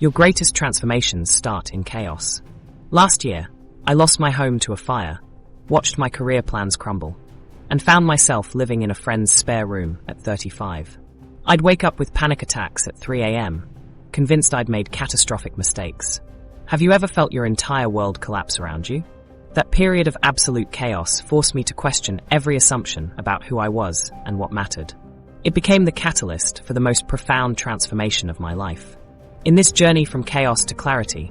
Your greatest transformations start in chaos. Last year, I lost my home to a fire, watched my career plans crumble, and found myself living in a friend's spare room at 35. I'd wake up with panic attacks at 3 a.m., convinced I'd made catastrophic mistakes. Have you ever felt your entire world collapse around you? That period of absolute chaos forced me to question every assumption about who I was and what mattered. It became the catalyst for the most profound transformation of my life. In this journey from chaos to clarity,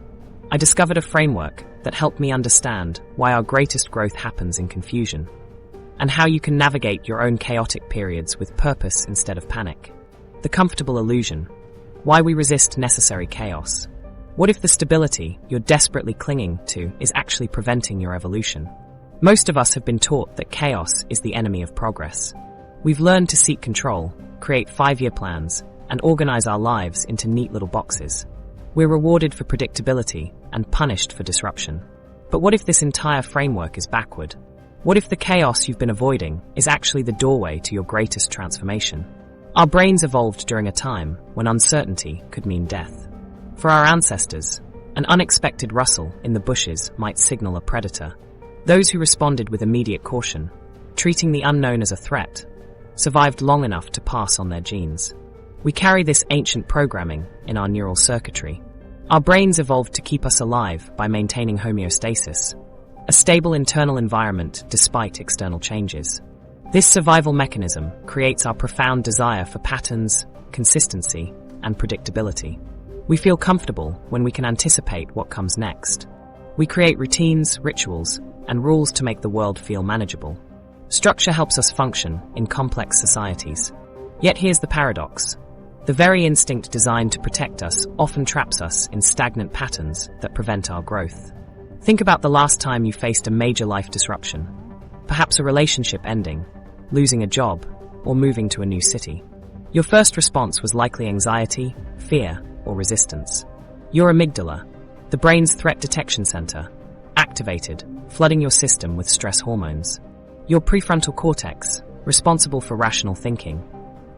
I discovered a framework that helped me understand why our greatest growth happens in confusion, and how you can navigate your own chaotic periods with purpose instead of panic. The comfortable illusion: why we resist necessary chaos. What if the stability you're desperately clinging to is actually preventing your evolution? Most of us have been taught that chaos is the enemy of progress. We've learned to seek control, create 5-year plans, and organize our lives into neat little boxes. We're rewarded for predictability and punished for disruption. But what if this entire framework is backward? What if the chaos you've been avoiding is actually the doorway to your greatest transformation? Our brains evolved during a time when uncertainty could mean death. For our ancestors, an unexpected rustle in the bushes might signal a predator. Those who responded with immediate caution, treating the unknown as a threat, survived long enough to pass on their genes. We carry this ancient programming in our neural circuitry. Our brains evolved to keep us alive by maintaining homeostasis, a stable internal environment despite external changes. This survival mechanism creates our profound desire for patterns, consistency, and predictability. We feel comfortable when we can anticipate what comes next. We create routines, rituals, and rules to make the world feel manageable. Structure helps us function in complex societies. Yet here's the paradox. The very instinct designed to protect us often traps us in stagnant patterns that prevent our growth. Think about the last time you faced a major life disruption. Perhaps a relationship ending, losing a job, or moving to a new city. Your first response was likely anxiety, fear, or resistance. Your amygdala, the brain's threat detection center, activated, flooding your system with stress hormones. Your prefrontal cortex, responsible for rational thinking,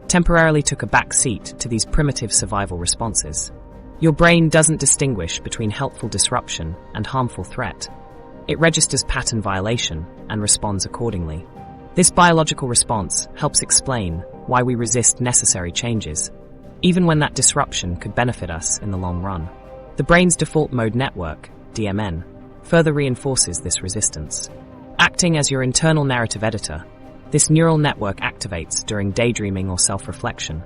temporarily took a back seat to these primitive survival responses. Your brain doesn't distinguish between helpful disruption and harmful threat. It registers pattern violation and responds accordingly. This biological response helps explain why we resist necessary changes, even when that disruption could benefit us in the long run. The brain's default mode network, DMN, further reinforces this resistance. Acting as your internal narrative editor, this neural network activates during daydreaming or self-reflection,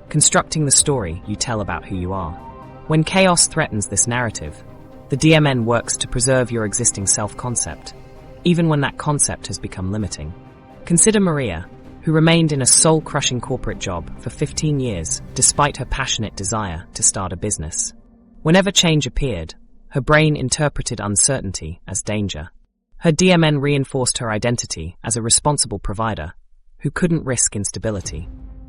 constructing the story you tell about who you are. When chaos threatens this narrative, the DMN works to preserve your existing self-concept, even when that concept has become limiting. Consider Maria, who remained in a soul-crushing corporate job for 15 years despite her passionate desire to start a business. Whenever change appeared, her brain interpreted uncertainty as danger. Her DMN reinforced her identity as a responsible provider who couldn't risk instability.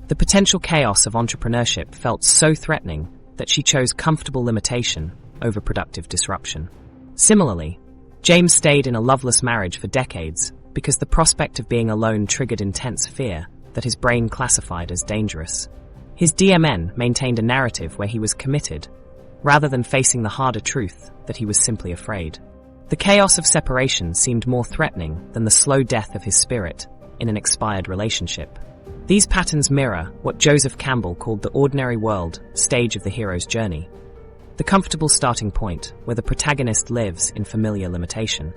The potential chaos of entrepreneurship felt so threatening that she chose comfortable limitation over productive disruption. Similarly, James stayed in a loveless marriage for decades because the prospect of being alone triggered intense fear that his brain classified as dangerous. His DMN maintained a narrative where he was committed, rather than facing the harder truth that he was simply afraid. The chaos of separation seemed more threatening than the slow death of his spirit in an expired relationship. These patterns mirror what Joseph Campbell called the ordinary world stage of the hero's journey, the comfortable starting point where the protagonist lives in familiar limitation.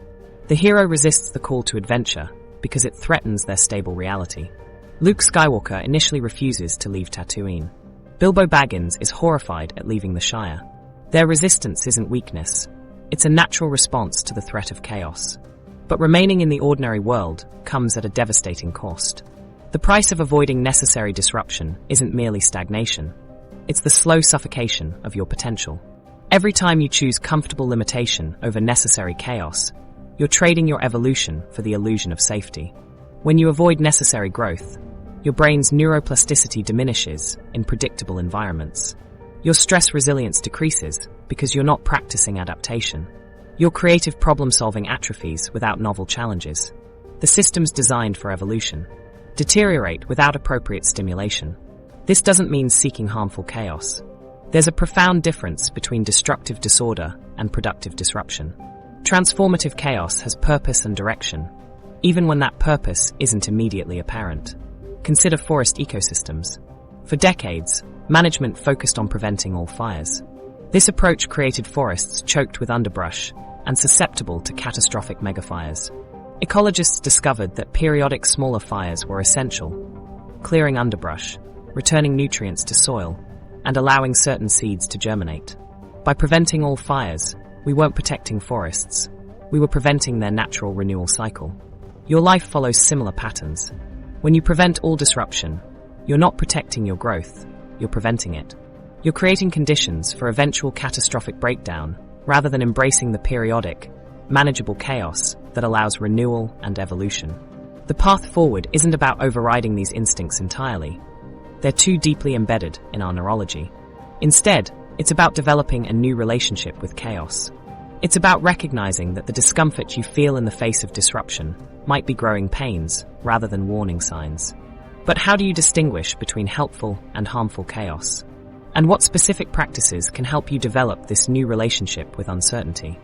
The hero resists the call to adventure because it threatens their stable reality. Luke Skywalker initially refuses to leave Tatooine. Bilbo Baggins is horrified at leaving the Shire. Their resistance isn't weakness. It's a natural response to the threat of chaos. But remaining in the ordinary world comes at a devastating cost. The price of avoiding necessary disruption isn't merely stagnation. It's the slow suffocation of your potential. Every time you choose comfortable limitation over necessary chaos, you're trading your evolution for the illusion of safety. When you avoid necessary growth, your brain's neuroplasticity diminishes in predictable environments. Your stress resilience decreases because you're not practicing adaptation. Your creative problem-solving atrophies without novel challenges. The systems designed for evolution deteriorate without appropriate stimulation. This doesn't mean seeking harmful chaos. There's a profound difference between destructive disorder and productive disruption. Transformative chaos has purpose and direction, even when that purpose isn't immediately apparent. Consider forest ecosystems. For decades, management focused on preventing all fires. This approach created forests choked with underbrush and susceptible to catastrophic megafires. Ecologists discovered that periodic smaller fires were essential, clearing underbrush, returning nutrients to soil, and allowing certain seeds to germinate. By preventing all fires, we weren't protecting forests. We were preventing their natural renewal cycle. Your life follows similar patterns. When you prevent all disruption, you're not protecting your growth, you're preventing it. You're creating conditions for eventual catastrophic breakdown rather than embracing the periodic, manageable chaos that allows renewal and evolution. The path forward isn't about overriding these instincts entirely. They're too deeply embedded in our neurology. Instead, it's about developing a new relationship with chaos. It's about recognizing that the discomfort you feel in the face of disruption might be growing pains rather than warning signs. But how do you distinguish between helpful and harmful chaos? And what specific practices can help you develop this new relationship with uncertainty?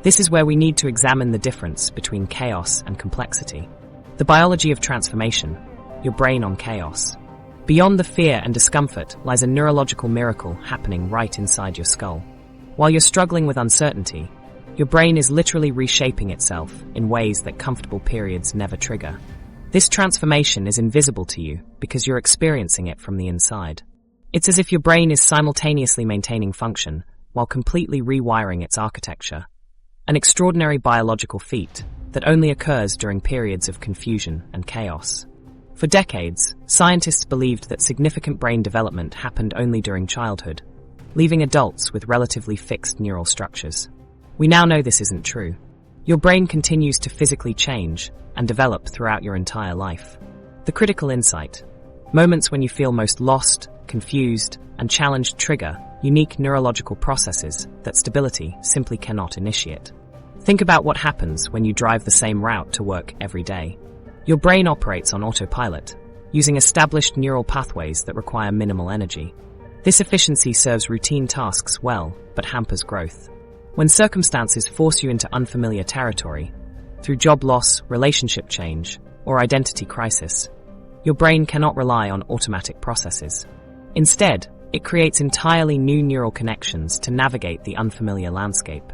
This is where we need to examine the difference between chaos and complexity. The biology of transformation, your brain on chaos. Beyond the fear and discomfort lies a neurological miracle happening right inside your skull. While you're struggling with uncertainty, your brain is literally reshaping itself in ways that comfortable periods never trigger. This transformation is invisible to you because you're experiencing it from the inside. It's as if your brain is simultaneously maintaining function while completely rewiring its architecture. An extraordinary biological feat that only occurs during periods of confusion and chaos. For decades, scientists believed that significant brain development happened only during childhood, leaving adults with relatively fixed neural structures. We now know this isn't true. Your brain continues to physically change and develop throughout your entire life. The critical insight: moments when you feel most lost, confused, and challenged trigger unique neurological processes that stability simply cannot initiate. Think about what happens when you drive the same route to work every day. Your brain operates on autopilot, using established neural pathways that require minimal energy. This efficiency serves routine tasks well, but hampers growth. When circumstances force you into unfamiliar territory, through job loss, relationship change, or identity crisis, your brain cannot rely on automatic processes. Instead, it creates entirely new neural connections to navigate the unfamiliar landscape.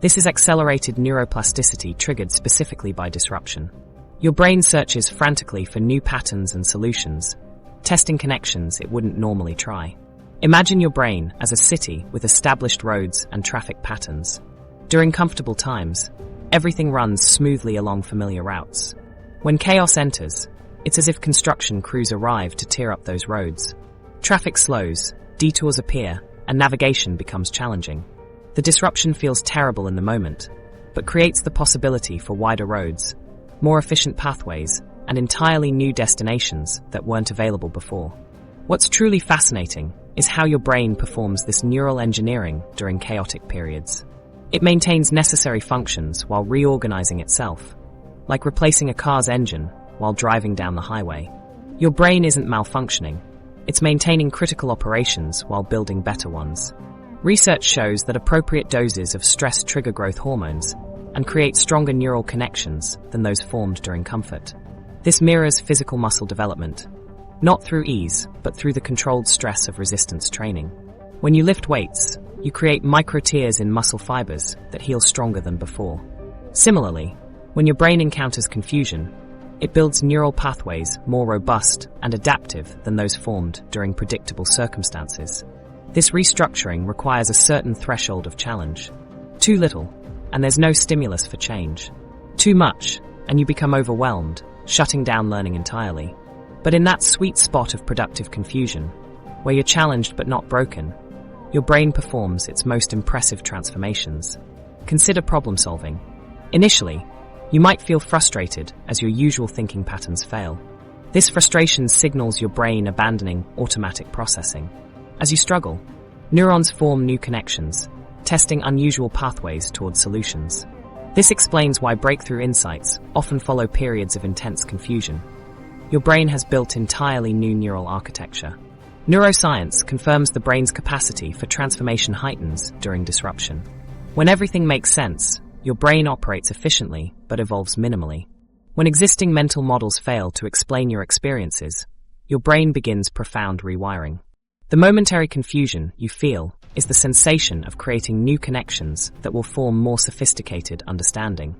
This is accelerated neuroplasticity triggered specifically by disruption. Your brain searches frantically for new patterns and solutions, testing connections it wouldn't normally try. Imagine your brain as a city with established roads and traffic patterns. During comfortable times, everything runs smoothly along familiar routes. When chaos enters, it's as if construction crews arrive to tear up those roads. Traffic slows, detours appear, and navigation becomes challenging. The disruption feels terrible in the moment, but creates the possibility for wider roads, more efficient pathways, and entirely new destinations that weren't available before. What's truly fascinating is how your brain performs this neural engineering during chaotic periods. It maintains necessary functions while reorganizing itself, like replacing a car's engine while driving down the highway. Your brain isn't malfunctioning. It's maintaining critical operations while building better ones. Research shows that appropriate doses of stress trigger growth hormones and create stronger neural connections than those formed during comfort. This mirrors physical muscle development, not through ease, but through the controlled stress of resistance training. When you lift weights, you create micro tears in muscle fibers that heal stronger than before. Similarly, when your brain encounters confusion, it builds neural pathways more robust and adaptive than those formed during predictable circumstances. This restructuring requires a certain threshold of challenge. Too little, and there's no stimulus for change. Too much, and you become overwhelmed, shutting down learning entirely. But in that sweet spot of productive confusion, where you're challenged but not broken, your brain performs its most impressive transformations. Consider problem solving. Initially, you might feel frustrated as your usual thinking patterns fail. This frustration signals your brain abandoning automatic processing. As you struggle, neurons form new connections, testing unusual pathways towards solutions. This explains why breakthrough insights often follow periods of intense confusion. Your brain has built entirely new neural architecture. Neuroscience confirms the brain's capacity for transformation heightens during disruption. When everything makes sense, your brain operates efficiently but evolves minimally. When existing mental models fail to explain your experiences, your brain begins profound rewiring. The momentary confusion you feel is the sensation of creating new connections that will form more sophisticated understanding.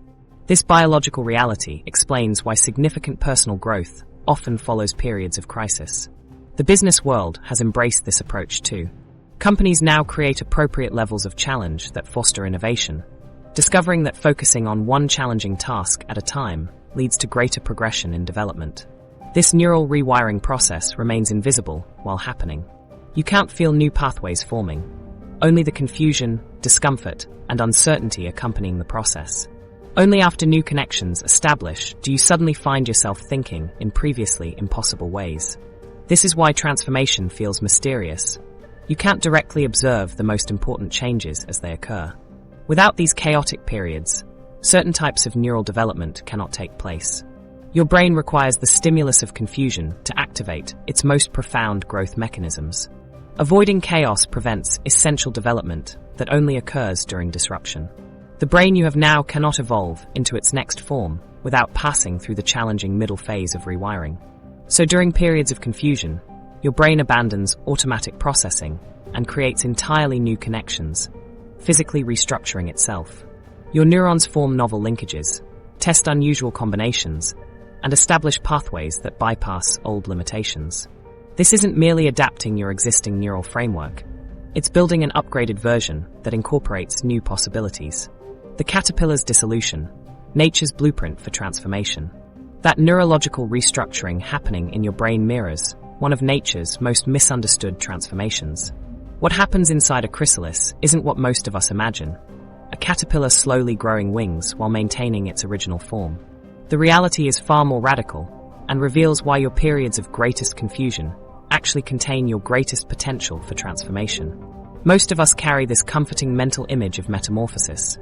This biological reality explains why significant personal growth often follows periods of crisis. The business world has embraced this approach too. Companies now create appropriate levels of challenge that foster innovation, discovering that focusing on one challenging task at a time leads to greater progression in development. This neural rewiring process remains invisible while happening. You can't feel new pathways forming, only the confusion, discomfort, and uncertainty accompanying the process. Only after new connections establish do you suddenly find yourself thinking in previously impossible ways. This is why transformation feels mysterious. You can't directly observe the most important changes as they occur. Without these chaotic periods, certain types of neural development cannot take place. Your brain requires the stimulus of confusion to activate its most profound growth mechanisms. Avoiding chaos prevents essential development that only occurs during disruption. The brain you have now cannot evolve into its next form without passing through the challenging middle phase of rewiring. So during periods of confusion, your brain abandons automatic processing and creates entirely new connections, physically restructuring itself. Your neurons form novel linkages, test unusual combinations, and establish pathways that bypass old limitations. This isn't merely adapting your existing neural framework, it's building an upgraded version that incorporates new possibilities. The caterpillar's dissolution, nature's blueprint for transformation. That neurological restructuring happening in your brain mirrors one of nature's most misunderstood transformations. What happens inside a chrysalis isn't what most of us imagine. A caterpillar slowly growing wings while maintaining its original form. The reality is far more radical and reveals why your periods of greatest confusion actually contain your greatest potential for transformation. Most of us carry this comforting mental image of metamorphosis.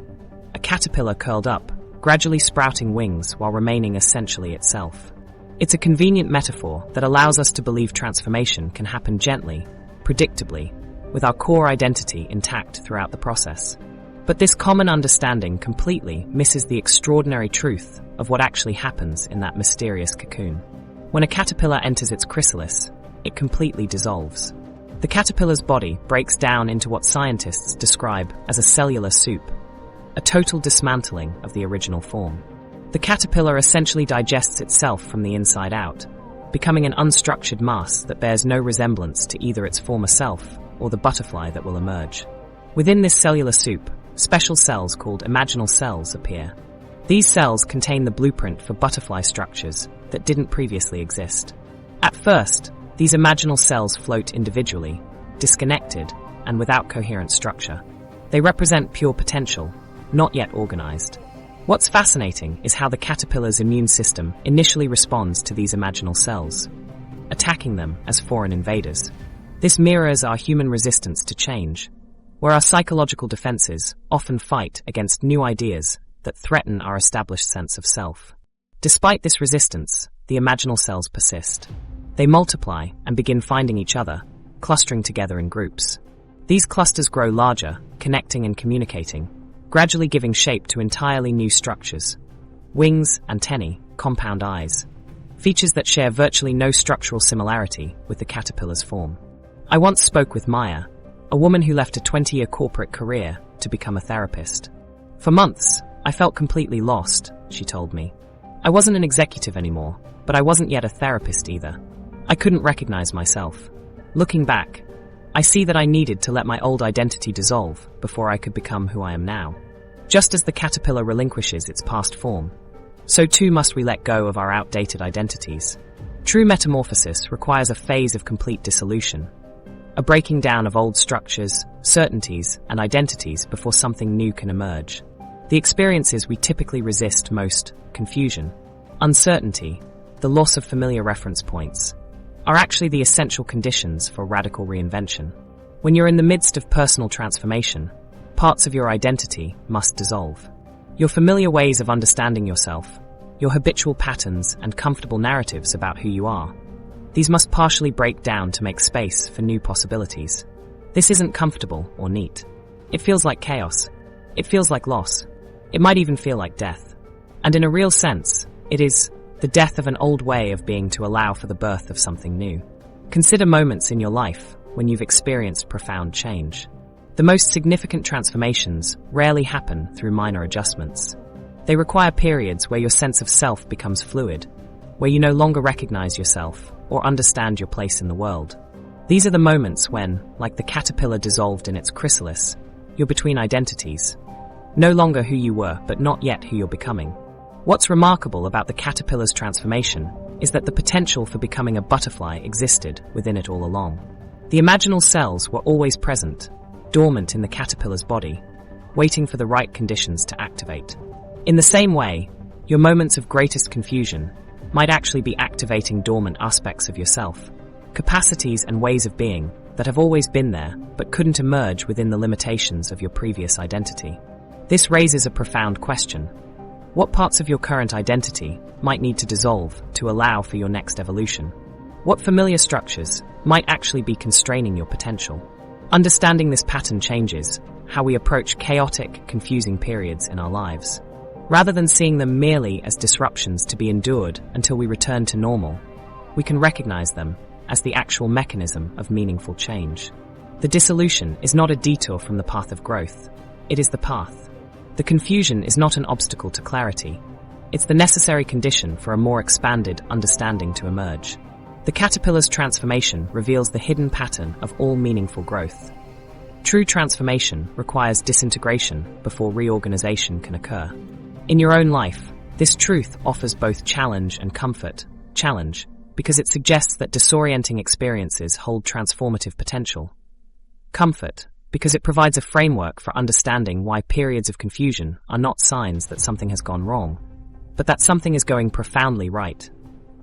A caterpillar curled up, gradually sprouting wings while remaining essentially itself. It's a convenient metaphor that allows us to believe transformation can happen gently, predictably, with our core identity intact throughout the process. But this common understanding completely misses the extraordinary truth of what actually happens in that mysterious cocoon. When a caterpillar enters its chrysalis, it completely dissolves. The caterpillar's body breaks down into what scientists describe as a cellular soup, a total dismantling of the original form. The caterpillar essentially digests itself from the inside out, becoming an unstructured mass that bears no resemblance to either its former self or the butterfly that will emerge. Within this cellular soup, special cells called imaginal cells appear. These cells contain the blueprint for butterfly structures that didn't previously exist. At first, these imaginal cells float individually, disconnected, and without coherent structure. They represent pure potential, not yet organized. What's fascinating is how the caterpillar's immune system initially responds to these imaginal cells, attacking them as foreign invaders. This mirrors our human resistance to change, where our psychological defenses often fight against new ideas that threaten our established sense of self. Despite this resistance, the imaginal cells persist. They multiply and begin finding each other, clustering together in groups. These clusters grow larger, connecting and communicating, gradually giving shape to entirely new structures. Wings, antennae, compound eyes. Features that share virtually no structural similarity with the caterpillar's form. I once spoke with Maya, a woman who left a 20-year corporate career to become a therapist. For months, I felt completely lost, she told me. I wasn't an executive anymore, but I wasn't yet a therapist either. I couldn't recognize myself. Looking back, I see that I needed to let my old identity dissolve before I could become who I am now. Just as the caterpillar relinquishes its past form, so too must we let go of our outdated identities. True metamorphosis requires a phase of complete dissolution, a breaking down of old structures, certainties, and identities before something new can emerge. The experiences we typically resist most, confusion, uncertainty, the loss of familiar reference points, are actually the essential conditions for radical reinvention. When you're in the midst of personal transformation, parts of your identity must dissolve. Your familiar ways of understanding yourself, your habitual patterns and comfortable narratives about who you are, These must partially break down to make space for new possibilities. This isn't comfortable or neat. It feels like chaos. It feels like loss. It might even feel like death. And in a real sense, it is the death of an old way of being to allow for the birth of something new. Consider moments in your life when you've experienced profound change. The most significant transformations rarely happen through minor adjustments. They require periods where your sense of self becomes fluid, where you no longer recognize yourself or understand your place in the world. These are the moments when, like the caterpillar dissolved in its chrysalis, you're between identities, no longer who you were, but not yet who you're becoming. What's remarkable about the caterpillar's transformation is that the potential for becoming a butterfly existed within it all along. The imaginal cells were always present, dormant in the caterpillar's body, waiting for the right conditions to activate. In the same way, your moments of greatest confusion might actually be activating dormant aspects of yourself, capacities and ways of being that have always been there but couldn't emerge within the limitations of your previous identity. This raises a profound question. What parts of your current identity might need to dissolve to allow for your next evolution? What familiar structures might actually be constraining your potential? Understanding this pattern changes how we approach chaotic, confusing periods in our lives. Rather than seeing them merely as disruptions to be endured until we return to normal, we can recognize them as the actual mechanism of meaningful change. The dissolution is not a detour from the path of growth. It is the path. The confusion is not an obstacle to clarity. It's the necessary condition for a more expanded understanding to emerge. The caterpillar's transformation reveals the hidden pattern of all meaningful growth. True transformation requires disintegration before reorganization can occur. In your own life, this truth offers both challenge and comfort. Challenge, because it suggests that disorienting experiences hold transformative potential. Comfort, because it provides a framework for understanding why periods of confusion are not signs that something has gone wrong, but that something is going profoundly right.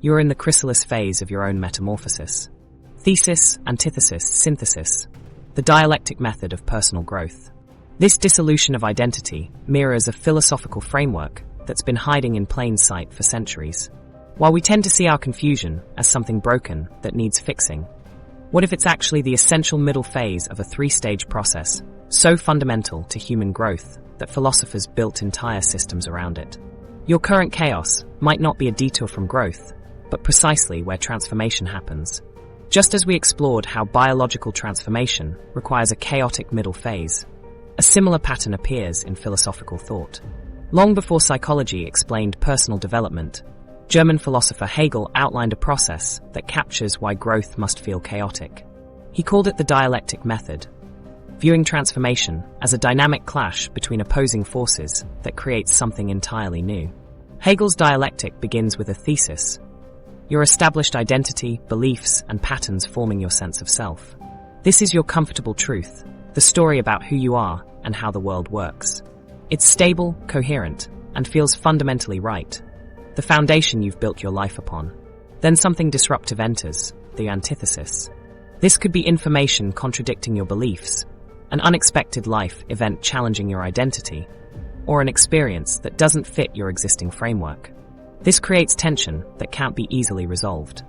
You are in the chrysalis phase of your own metamorphosis. Thesis, antithesis, synthesis, the dialectic method of personal growth. This dissolution of identity mirrors a philosophical framework that's been hiding in plain sight for centuries. While we tend to see our confusion as something broken that needs fixing, what if it's actually the essential middle phase of a three-stage process, so fundamental to human growth that philosophers built entire systems around it? Your current chaos might not be a detour from growth, but precisely where transformation happens. Just as we explored how biological transformation requires a chaotic middle phase, a similar pattern appears in philosophical thought. Long before psychology explained personal development, German philosopher Hegel outlined a process that captures why growth must feel chaotic. He called it the dialectic method, viewing transformation as a dynamic clash between opposing forces that creates something entirely new. Hegel's dialectic begins with a thesis: your established identity, beliefs, and patterns forming your sense of self. This is your comfortable truth, the story about who you are and how the world works. It's stable, coherent, and feels fundamentally right, the foundation you've built your life upon. Then something disruptive enters, the antithesis. This could be information contradicting your beliefs, an unexpected life event challenging your identity, or an experience that doesn't fit your existing framework. This creates tension that can't be easily resolved.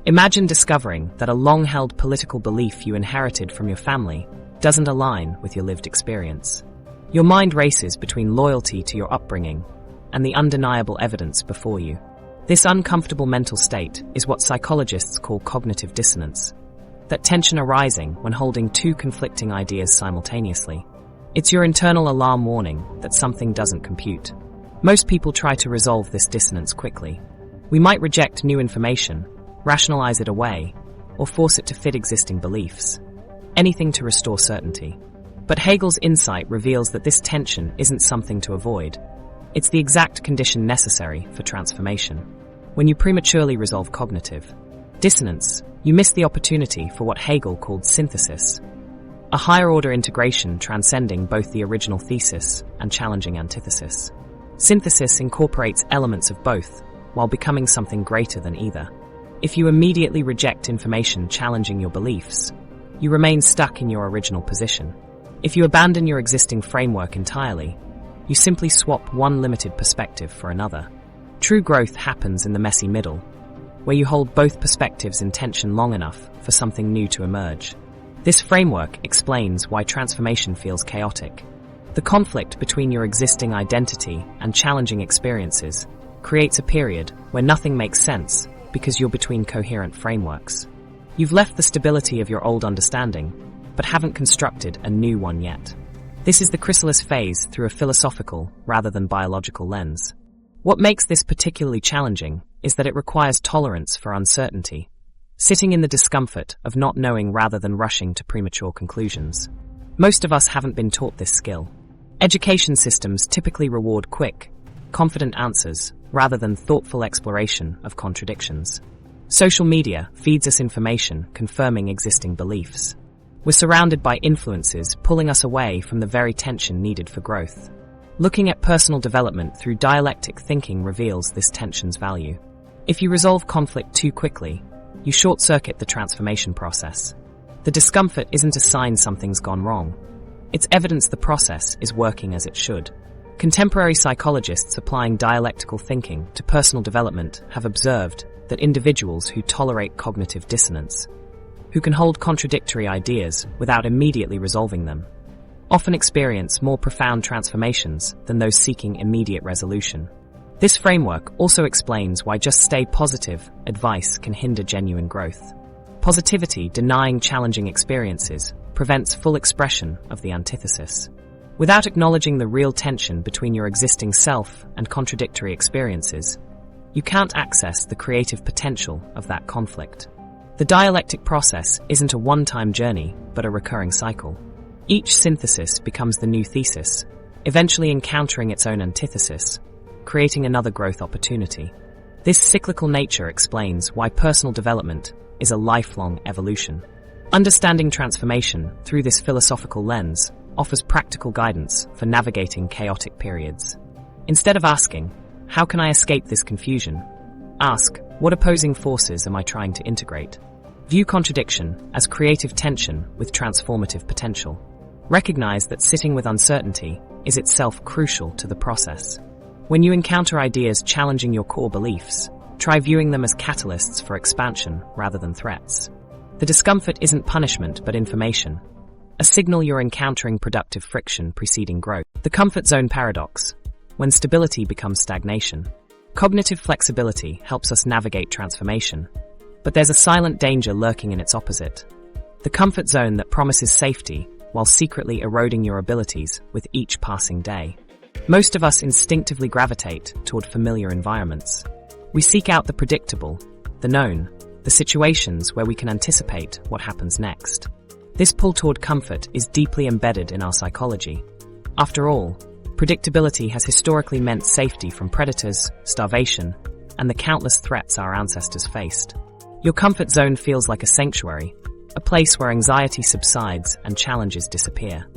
Imagine discovering that a long-held political belief you inherited from your family doesn't align with your lived experience. Your mind races between loyalty to your upbringing and the undeniable evidence before you. This uncomfortable mental state is what psychologists call cognitive dissonance, that tension arising when holding two conflicting ideas simultaneously. It's your internal alarm warning that something doesn't compute. Most people try to resolve this dissonance quickly. We might reject new information, rationalize it away, or force it to fit existing beliefs. Anything to restore certainty. But Hegel's insight reveals that this tension isn't something to avoid. It's the exact condition necessary for transformation. When you prematurely resolve cognitive dissonance, you miss the opportunity for what Hegel called synthesis, a higher-order integration transcending both the original thesis and challenging antithesis. Synthesis incorporates elements of both, while becoming something greater than either. If you immediately reject information challenging your beliefs, you remain stuck in your original position. If you abandon your existing framework entirely, you simply swap one limited perspective for another. True growth happens in the messy middle, where you hold both perspectives in tension long enough for something new to emerge. This framework explains why transformation feels chaotic. The conflict between your existing identity and challenging experiences creates a period where nothing makes sense because you're between coherent frameworks. You've left the stability of your old understanding, but haven't constructed a new one yet. This is the chrysalis phase through a philosophical rather than biological lens. What makes this particularly challenging is that it requires tolerance for uncertainty, sitting in the discomfort of not knowing rather than rushing to premature conclusions. Most of us haven't been taught this skill. Education systems typically reward quick, confident answers rather than thoughtful exploration of contradictions. Social media feeds us information confirming existing beliefs. We're surrounded by influences pulling us away from the very tension needed for growth. Looking at personal development through dialectic thinking reveals this tension's value. If you resolve conflict too quickly, you short-circuit the transformation process. The discomfort isn't a sign something's gone wrong. It's evidence the process is working as it should. Contemporary psychologists applying dialectical thinking to personal development have observed that individuals who tolerate cognitive dissonance, who can hold contradictory ideas without immediately resolving them, often experience more profound transformations than those seeking immediate resolution. This framework also explains why just stay positive advice can hinder genuine growth. Positivity denying challenging experiences prevents full expression of the antithesis. Without acknowledging the real tension between your existing self and contradictory experiences, you can't access the creative potential of that conflict. The dialectic process isn't a one-time journey, but a recurring cycle. Each synthesis becomes the new thesis, eventually encountering its own antithesis, creating another growth opportunity. This cyclical nature explains why personal development is a lifelong evolution. Understanding transformation through this philosophical lens offers practical guidance for navigating chaotic periods. Instead of asking, "How can I escape this confusion?" ask, "What opposing forces am I trying to integrate?" View contradiction as creative tension with transformative potential. Recognize that sitting with uncertainty is itself crucial to the process. When you encounter ideas challenging your core beliefs, try viewing them as catalysts for expansion rather than threats. The discomfort isn't punishment but information, a signal you're encountering productive friction preceding growth. The comfort zone paradox, when stability becomes stagnation. Cognitive flexibility helps us navigate transformation, but there's a silent danger lurking in its opposite. The comfort zone that promises safety while secretly eroding your abilities with each passing day. Most of us instinctively gravitate toward familiar environments. We seek out the predictable, the known, the situations where we can anticipate what happens next. This pull toward comfort is deeply embedded in our psychology. After all, predictability has historically meant safety from predators, starvation, and the countless threats our ancestors faced. Your comfort zone feels like a sanctuary, a place where anxiety subsides and challenges disappear.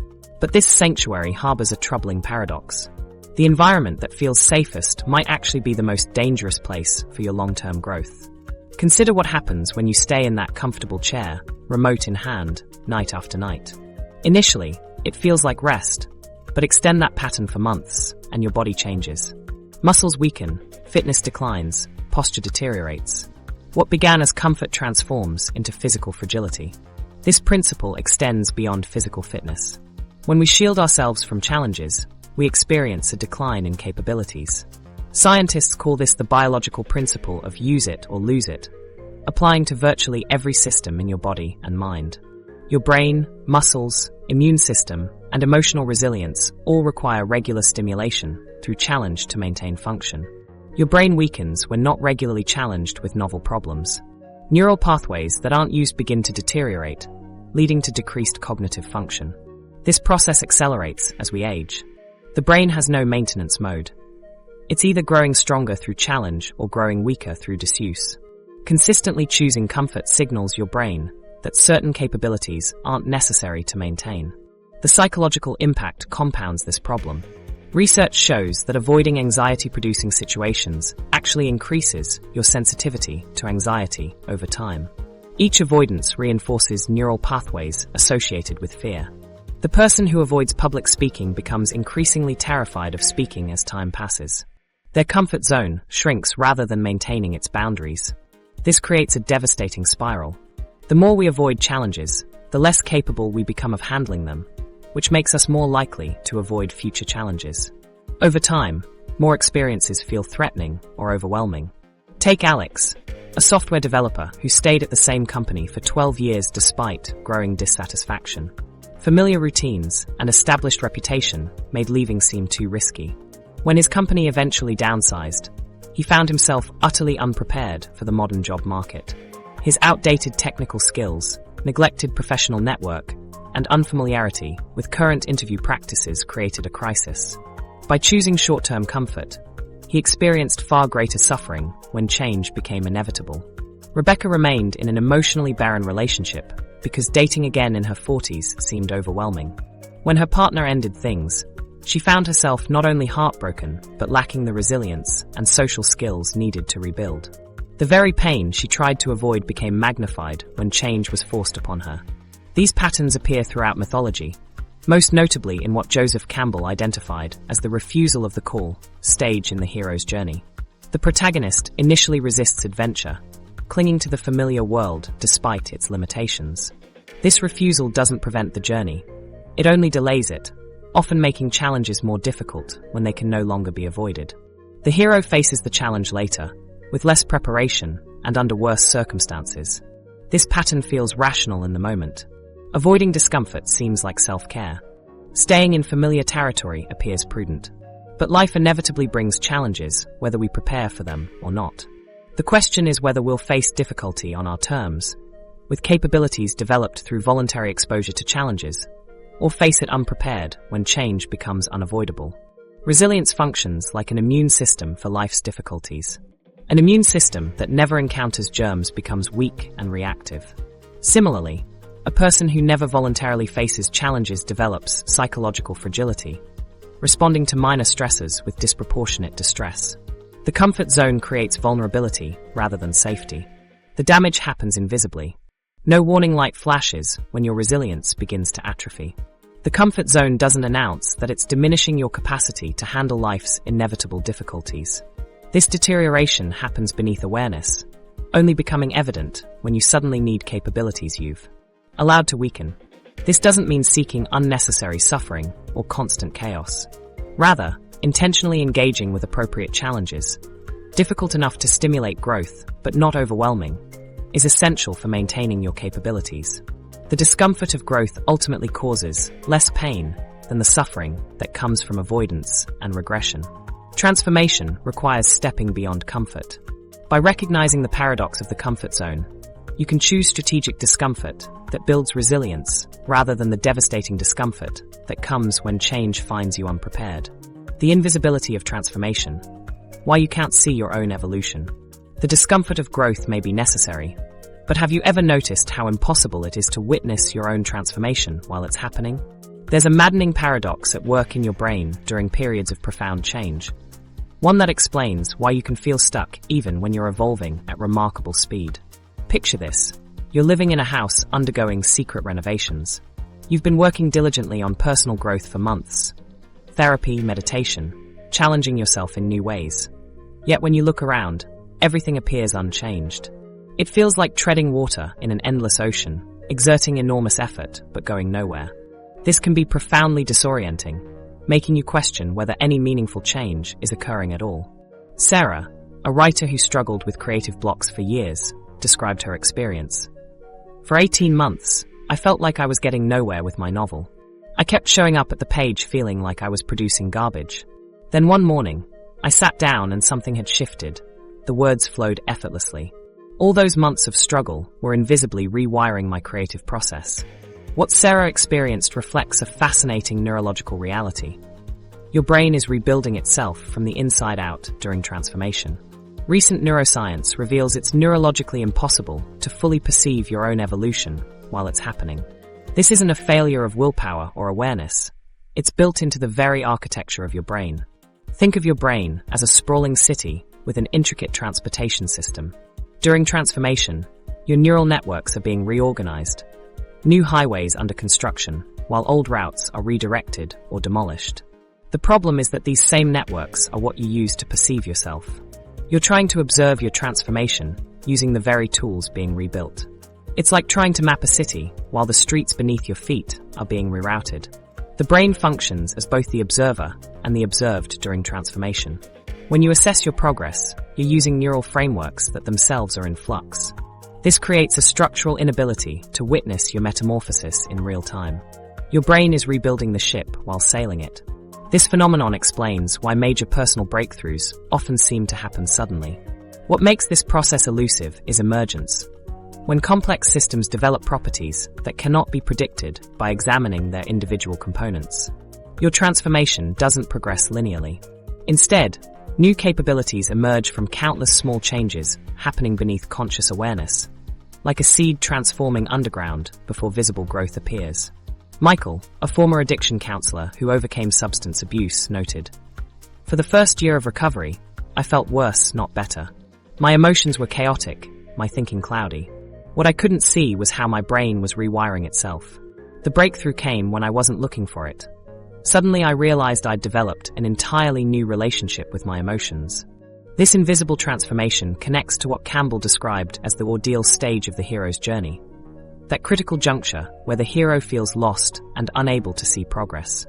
But this sanctuary harbors a troubling paradox. The environment that feels safest might actually be the most dangerous place for your long-term growth. Consider what happens when you stay in that comfortable chair, remote in hand, night after night. Initially, it feels like rest, but extend that pattern for months, and your body changes. Muscles weaken, fitness declines, posture deteriorates. What began as comfort transforms into physical fragility. This principle extends beyond physical fitness. When we shield ourselves from challenges, we experience a decline in capabilities. Scientists call this the biological principle of use it or lose it, applying to virtually every system in your body and mind. Your brain, muscles, immune system, and emotional resilience all require regular stimulation through challenge to maintain function. Your brain weakens when not regularly challenged with novel problems. Neural pathways that aren't used begin to deteriorate, leading to decreased cognitive function. This process accelerates as we age. The brain has no maintenance mode. It's either growing stronger through challenge or growing weaker through disuse. Consistently choosing comfort signals your brain that certain capabilities aren't necessary to maintain. The psychological impact compounds this problem. Research shows that avoiding anxiety-producing situations actually increases your sensitivity to anxiety over time. Each avoidance reinforces neural pathways associated with fear. The person who avoids public speaking becomes increasingly terrified of speaking as time passes. Their comfort zone shrinks rather than maintaining its boundaries. This creates a devastating spiral. The more we avoid challenges, the less capable we become of handling them, which makes us more likely to avoid future challenges. Over time, more experiences feel threatening or overwhelming. Take Alex, a software developer who stayed at the same company for 12 years despite growing dissatisfaction. Familiar routines and established reputation made leaving seem too risky. When his company eventually downsized, he found himself utterly unprepared for the modern job market. His outdated technical skills, neglected professional network, and unfamiliarity with current interview practices created a crisis. By choosing short-term comfort, he experienced far greater suffering when change became inevitable. Rebecca remained in an emotionally barren relationship because dating again in her 40s seemed overwhelming. When her partner ended things, she found herself not only heartbroken but lacking the resilience and social skills needed to rebuild. The very pain she tried to avoid became magnified when change was forced upon her. These patterns appear throughout mythology, most notably in what Joseph Campbell identified as the refusal of the call stage in the hero's journey. The protagonist initially resists adventure, clinging to the familiar world despite its limitations. This refusal doesn't prevent the journey. It only delays it, often making challenges more difficult when they can no longer be avoided. The hero faces the challenge later, with less preparation and under worse circumstances. This pattern feels rational in the moment. Avoiding discomfort seems like self-care. Staying in familiar territory appears prudent. But life inevitably brings challenges, whether we prepare for them or not. The question is whether we'll face difficulty on our terms, with capabilities developed through voluntary exposure to challenges, or face it unprepared when change becomes unavoidable. Resilience functions like an immune system for life's difficulties. An immune system that never encounters germs becomes weak and reactive. Similarly, a person who never voluntarily faces challenges develops psychological fragility, responding to minor stresses with disproportionate distress. The comfort zone creates vulnerability rather than safety. The damage happens invisibly. No warning light flashes when your resilience begins to atrophy. The comfort zone doesn't announce that it's diminishing your capacity to handle life's inevitable difficulties. This deterioration happens beneath awareness, only becoming evident when you suddenly need capabilities you've allowed to weaken. This doesn't mean seeking unnecessary suffering or constant chaos. Rather, intentionally engaging with appropriate challenges, difficult enough to stimulate growth but not overwhelming, is essential for maintaining your capabilities. The discomfort of growth ultimately causes less pain than the suffering that comes from avoidance and regression. Transformation requires stepping beyond comfort. By recognizing the paradox of the comfort zone, you can choose strategic discomfort that builds resilience rather than the devastating discomfort that comes when change finds you unprepared. The invisibility of transformation. Why you can't see your own evolution. The discomfort of growth may be necessary, but have you ever noticed how impossible it is to witness your own transformation while it's happening? There's a maddening paradox at work in your brain during periods of profound change. One that explains why you can feel stuck even when you're evolving at remarkable speed. Picture this. You're living in a house undergoing secret renovations. You've been working diligently on personal growth for months. Therapy, meditation, challenging yourself in new ways. Yet when you look around, everything appears unchanged. It feels like treading water in an endless ocean, exerting enormous effort but going nowhere. This can be profoundly disorienting, making you question whether any meaningful change is occurring at all. Sarah, a writer who struggled with creative blocks for years, described her experience. For 18 months, I felt like I was getting nowhere with my novel. I kept showing up at the page feeling like I was producing garbage. Then one morning, I sat down and something had shifted. The words flowed effortlessly. All those months of struggle were invisibly rewiring my creative process. What Sarah experienced reflects a fascinating neurological reality. Your brain is rebuilding itself from the inside out during transformation. Recent neuroscience reveals it's neurologically impossible to fully perceive your own evolution while it's happening. This isn't a failure of willpower or awareness. It's built into the very architecture of your brain. Think of your brain as a sprawling city with an intricate transportation system. During transformation, your neural networks are being reorganized. New highways under construction, while old routes are redirected or demolished. The problem is that these same networks are what you use to perceive yourself. You're trying to observe your transformation, using the very tools being rebuilt. It's like trying to map a city while the streets beneath your feet are being rerouted. The brain functions as both the observer and the observed during transformation. When you assess your progress, you're using neural frameworks that themselves are in flux. This creates a structural inability to witness your metamorphosis in real time. Your brain is rebuilding the ship while sailing it. This phenomenon explains why major personal breakthroughs often seem to happen suddenly. What makes this process elusive is emergence. When complex systems develop properties that cannot be predicted by examining their individual components, your transformation doesn't progress linearly. Instead, new capabilities emerge from countless small changes happening beneath conscious awareness, like a seed transforming underground before visible growth appears. Michael, a former addiction counselor who overcame substance abuse, noted, "For the first year of recovery, I felt worse, not better. My emotions were chaotic, my thinking cloudy. What I couldn't see was how my brain was rewiring itself. The breakthrough came when I wasn't looking for it. Suddenly I realized I'd developed an entirely new relationship with my emotions." This invisible transformation connects to what Campbell described as the ordeal stage of the hero's journey. That critical juncture where the hero feels lost and unable to see progress.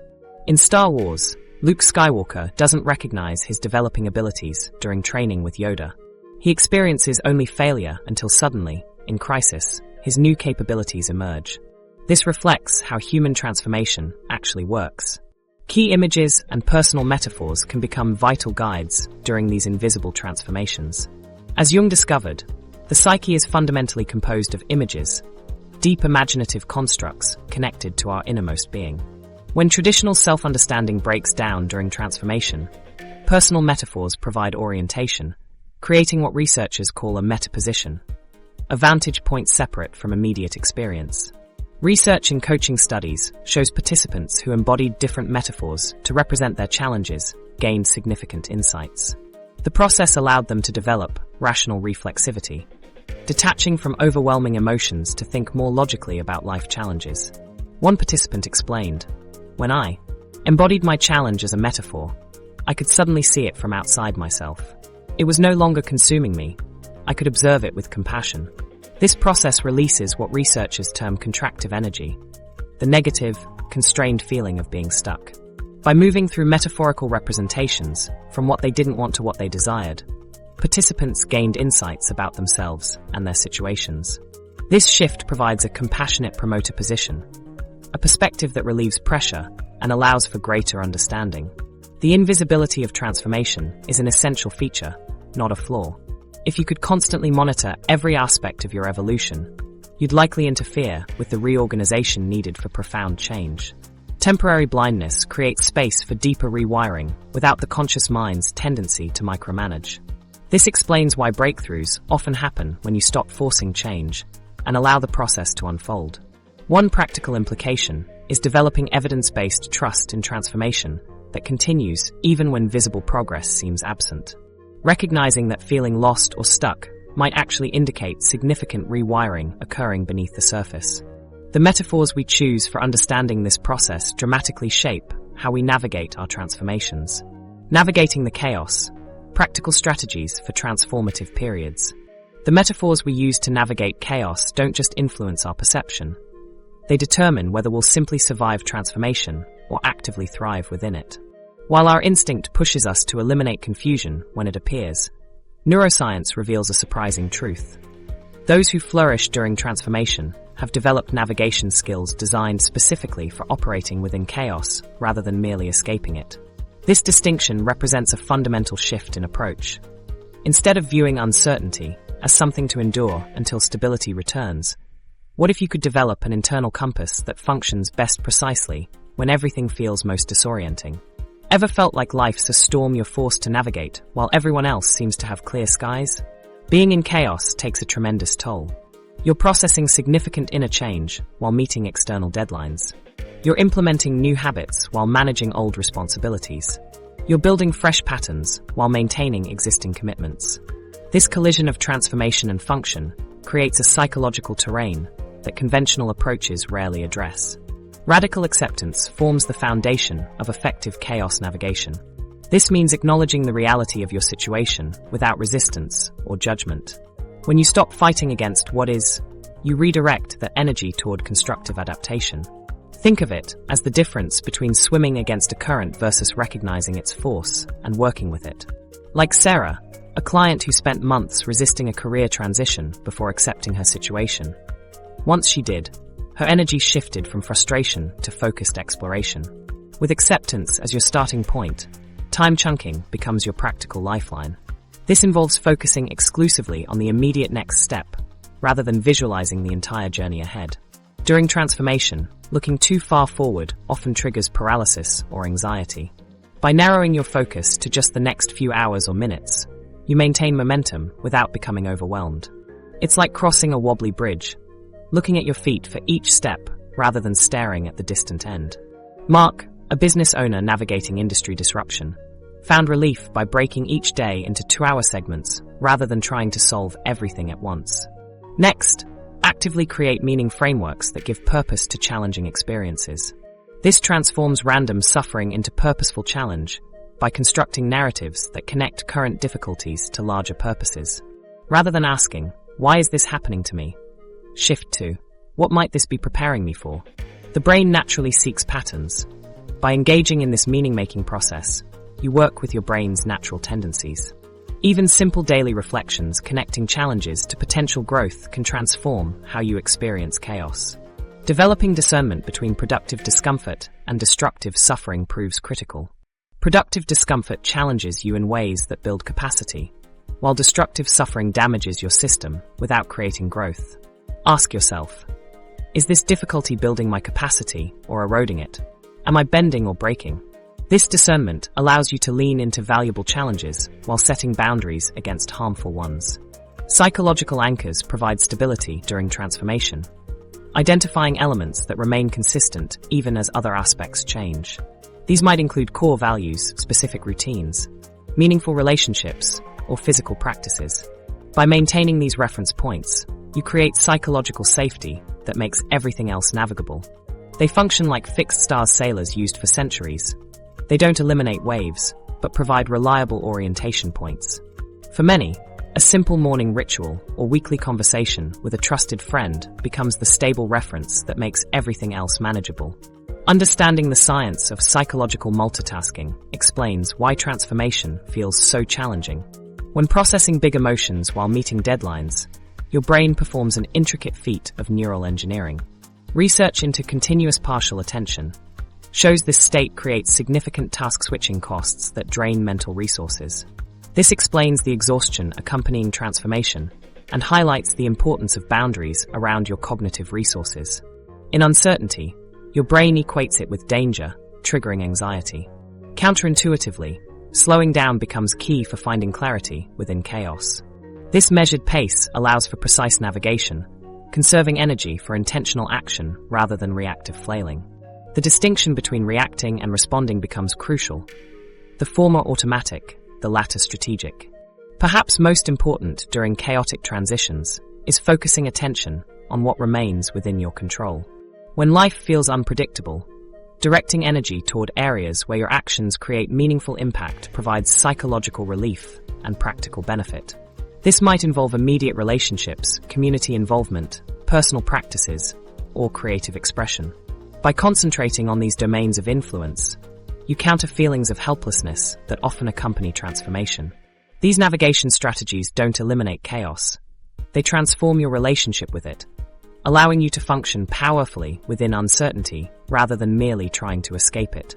In Star Wars, Luke Skywalker doesn't recognize his developing abilities during training with Yoda. He experiences only failure until suddenly, in crisis, his new capabilities emerge. This reflects how human transformation actually works. Key images and personal metaphors can become vital guides during these invisible transformations. As Jung discovered, the psyche is fundamentally composed of images, deep imaginative constructs connected to our innermost being. When traditional self-understanding breaks down during transformation, personal metaphors provide orientation, creating what researchers call a metaposition, a vantage point separate from immediate experience. Research in coaching studies shows participants who embodied different metaphors to represent their challenges gained significant insights. The process allowed them to develop rational reflexivity, detaching from overwhelming emotions to think more logically about life challenges. One participant explained, "When I embodied my challenge as a metaphor, I could suddenly see it from outside myself. It was no longer consuming me. I could observe it with compassion." This process releases what researchers term contractive energy, the negative, constrained feeling of being stuck. By moving through metaphorical representations from what they didn't want to what they desired, participants gained insights about themselves and their situations. This shift provides a compassionate promoter position, a perspective that relieves pressure and allows for greater understanding. The invisibility of transformation is an essential feature, not a flaw. If you could constantly monitor every aspect of your evolution, you'd likely interfere with the reorganization needed for profound change. Temporary blindness creates space for deeper rewiring without the conscious mind's tendency to micromanage. This explains why breakthroughs often happen when you stop forcing change and allow the process to unfold. One practical implication is developing evidence-based trust in transformation that continues even when visible progress seems absent. Recognizing that feeling lost or stuck might actually indicate significant rewiring occurring beneath the surface. The metaphors we choose for understanding this process dramatically shape how we navigate our transformations. Navigating the chaos, practical strategies for transformative periods. The metaphors we use to navigate chaos don't just influence our perception. They determine whether we'll simply survive transformation or actively thrive within it. While our instinct pushes us to eliminate confusion when it appears, neuroscience reveals a surprising truth. Those who flourish during transformation have developed navigation skills designed specifically for operating within chaos rather than merely escaping it. This distinction represents a fundamental shift in approach. Instead of viewing uncertainty as something to endure until stability returns, what if you could develop an internal compass that functions best precisely when everything feels most disorienting? Ever felt like life's a storm you're forced to navigate while everyone else seems to have clear skies? Being in chaos takes a tremendous toll. You're processing significant inner change while meeting external deadlines. You're implementing new habits while managing old responsibilities. You're building fresh patterns while maintaining existing commitments. This collision of transformation and function creates a psychological terrain that conventional approaches rarely address. Radical acceptance forms the foundation of effective chaos navigation. This means acknowledging the reality of your situation without resistance or judgment. When you stop fighting against what is, you redirect that energy toward constructive adaptation. Think of it as the difference between swimming against a current versus recognizing its force and working with it. Like Sarah, a client who spent months resisting a career transition before accepting her situation. Once she did, her energy shifted from frustration to focused exploration. With acceptance as your starting point, time chunking becomes your practical lifeline. This involves focusing exclusively on the immediate next step, rather than visualizing the entire journey ahead. During transformation, looking too far forward often triggers paralysis or anxiety. By narrowing your focus to just the next few hours or minutes, you maintain momentum without becoming overwhelmed. It's like crossing a wobbly bridge, looking at your feet for each step rather than staring at the distant end. Mark, a business owner navigating industry disruption, found relief by breaking each day into 2-hour segments rather than trying to solve everything at once. Next, actively create meaning frameworks that give purpose to challenging experiences. This transforms random suffering into purposeful challenge by constructing narratives that connect current difficulties to larger purposes. Rather than asking, "Why is this happening to me?" shift to, "What might this be preparing me for?" The brain naturally seeks patterns. By engaging in this meaning-making process, you work with your brain's natural tendencies. Even simple daily reflections connecting challenges to potential growth can transform how you experience chaos. Developing discernment between productive discomfort and destructive suffering proves critical. Productive discomfort challenges you in ways that build capacity, while destructive suffering damages your system without creating growth. Ask yourself, is this difficulty building my capacity or eroding it? Am I bending or breaking? This discernment allows you to lean into valuable challenges while setting boundaries against harmful ones. Psychological anchors provide stability during transformation, identifying elements that remain consistent even as other aspects change. These might include core values, specific routines, meaningful relationships, or physical practices. By maintaining these reference points, you create psychological safety that makes everything else navigable. They function like fixed stars sailors used for centuries. They don't eliminate waves, but provide reliable orientation points. For many, a simple morning ritual or weekly conversation with a trusted friend becomes the stable reference that makes everything else manageable. Understanding the science of psychological multitasking explains why transformation feels so challenging. When processing big emotions while meeting deadlines, your brain performs an intricate feat of neural engineering. Research into continuous partial attention shows this state creates significant task-switching costs that drain mental resources. This explains the exhaustion accompanying transformation and highlights the importance of boundaries around your cognitive resources. In uncertainty, your brain equates it with danger, triggering anxiety. Counterintuitively, slowing down becomes key for finding clarity within chaos. This measured pace allows for precise navigation, conserving energy for intentional action rather than reactive flailing. The distinction between reacting and responding becomes crucial. The former automatic, the latter strategic. Perhaps most important during chaotic transitions is focusing attention on what remains within your control. When life feels unpredictable, directing energy toward areas where your actions create meaningful impact provides psychological relief and practical benefit. This might involve immediate relationships, community involvement, personal practices, or creative expression. By concentrating on these domains of influence, you counter feelings of helplessness that often accompany transformation. These navigation strategies don't eliminate chaos. They transform your relationship with it, allowing you to function powerfully within uncertainty rather than merely trying to escape it.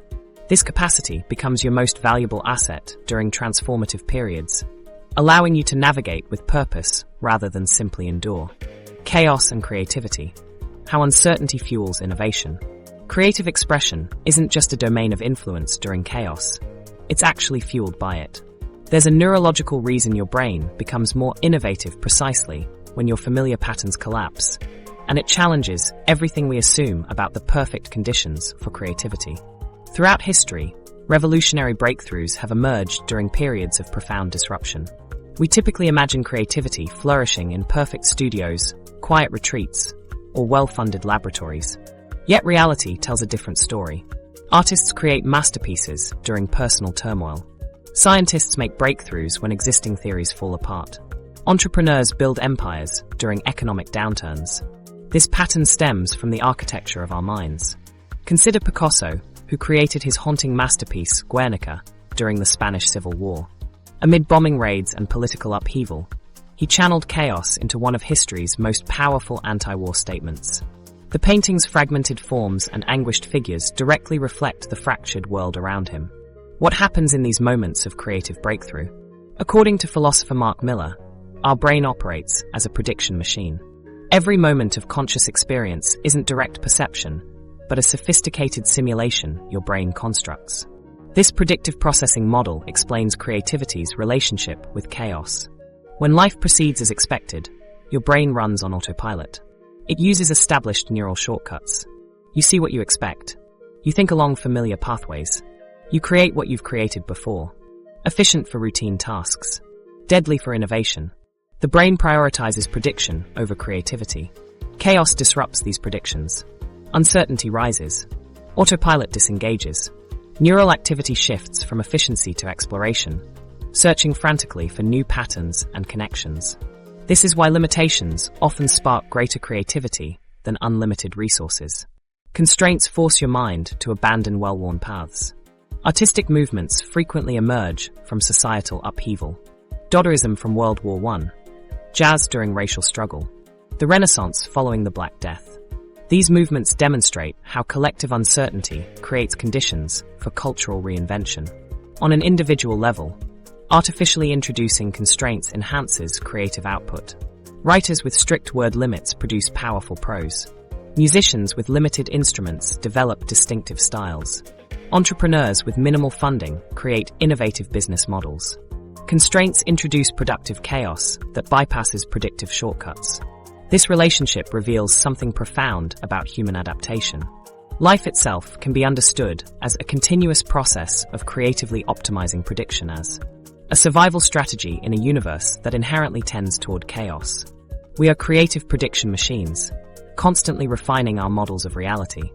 This capacity becomes your most valuable asset during transformative periods, allowing you to navigate with purpose rather than simply endure. Chaos and creativity. How uncertainty fuels innovation. Creative expression isn't just a domain of influence during chaos. It's actually fueled by it. There's a neurological reason your brain becomes more innovative precisely when your familiar patterns collapse, and it challenges everything we assume about the perfect conditions for creativity. Throughout history, revolutionary breakthroughs have emerged during periods of profound disruption. We typically imagine creativity flourishing in perfect studios, quiet retreats, or well-funded laboratories. Yet reality tells a different story. Artists create masterpieces during personal turmoil. Scientists make breakthroughs when existing theories fall apart. Entrepreneurs build empires during economic downturns. This pattern stems from the architecture of our minds. Consider Picasso, who created his haunting masterpiece, Guernica, during the Spanish Civil War. Amid bombing raids and political upheaval, he channeled chaos into one of history's most powerful anti-war statements. The painting's fragmented forms and anguished figures directly reflect the fractured world around him. What happens in these moments of creative breakthrough? According to philosopher Mark Miller, our brain operates as a prediction machine. Every moment of conscious experience isn't direct perception, but a sophisticated simulation your brain constructs. This predictive processing model explains creativity's relationship with chaos. When life proceeds as expected, your brain runs on autopilot. It uses established neural shortcuts. You see what you expect. You think along familiar pathways. You create what you've created before. Efficient for routine tasks. Deadly for innovation. The brain prioritizes prediction over creativity. Chaos disrupts these predictions. Uncertainty rises. Autopilot disengages. Neural activity shifts from efficiency to exploration, searching frantically for new patterns and connections. This is why limitations often spark greater creativity than unlimited resources. Constraints force your mind to abandon well-worn paths. Artistic movements frequently emerge from societal upheaval. Dadaism from World War I. Jazz during racial struggle. The Renaissance following the Black Death. These movements demonstrate how collective uncertainty creates conditions for cultural reinvention. On an individual level, artificially introducing constraints enhances creative output. Writers with strict word limits produce powerful prose. Musicians with limited instruments develop distinctive styles. Entrepreneurs with minimal funding create innovative business models. Constraints introduce productive chaos that bypasses predictive shortcuts. This relationship reveals something profound about human adaptation. Life itself can be understood as a continuous process of creatively optimizing prediction as a survival strategy in a universe that inherently tends toward chaos. We are creative prediction machines, constantly refining our models of reality.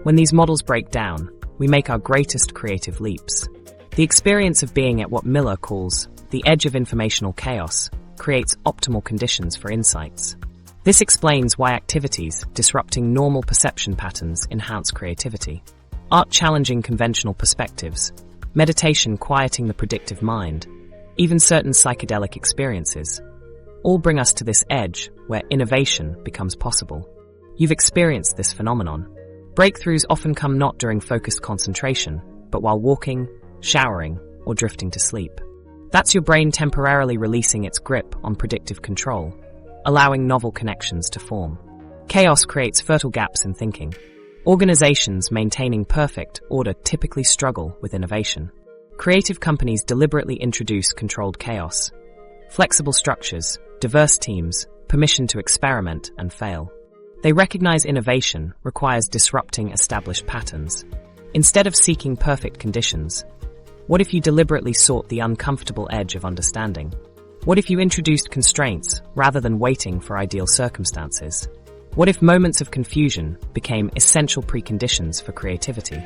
When these models break down, we make our greatest creative leaps. The experience of being at what Miller calls the edge of informational chaos creates optimal conditions for insights. This explains why activities disrupting normal perception patterns enhance creativity. Art challenging conventional perspectives, meditation quieting the predictive mind, even certain psychedelic experiences, all bring us to this edge where innovation becomes possible. You've experienced this phenomenon. Breakthroughs often come not during focused concentration, but while walking, showering, or drifting to sleep. That's your brain temporarily releasing its grip on predictive control, allowing novel connections to form. Chaos creates fertile gaps in thinking. Organizations maintaining perfect order typically struggle with innovation. Creative companies deliberately introduce controlled chaos, flexible structures, diverse teams, permission to experiment and fail. They recognize innovation requires disrupting established patterns. Instead of seeking perfect conditions, what if you deliberately sought the uncomfortable edge of understanding? What if you introduced constraints rather than waiting for ideal circumstances? What if moments of confusion became essential preconditions for creativity?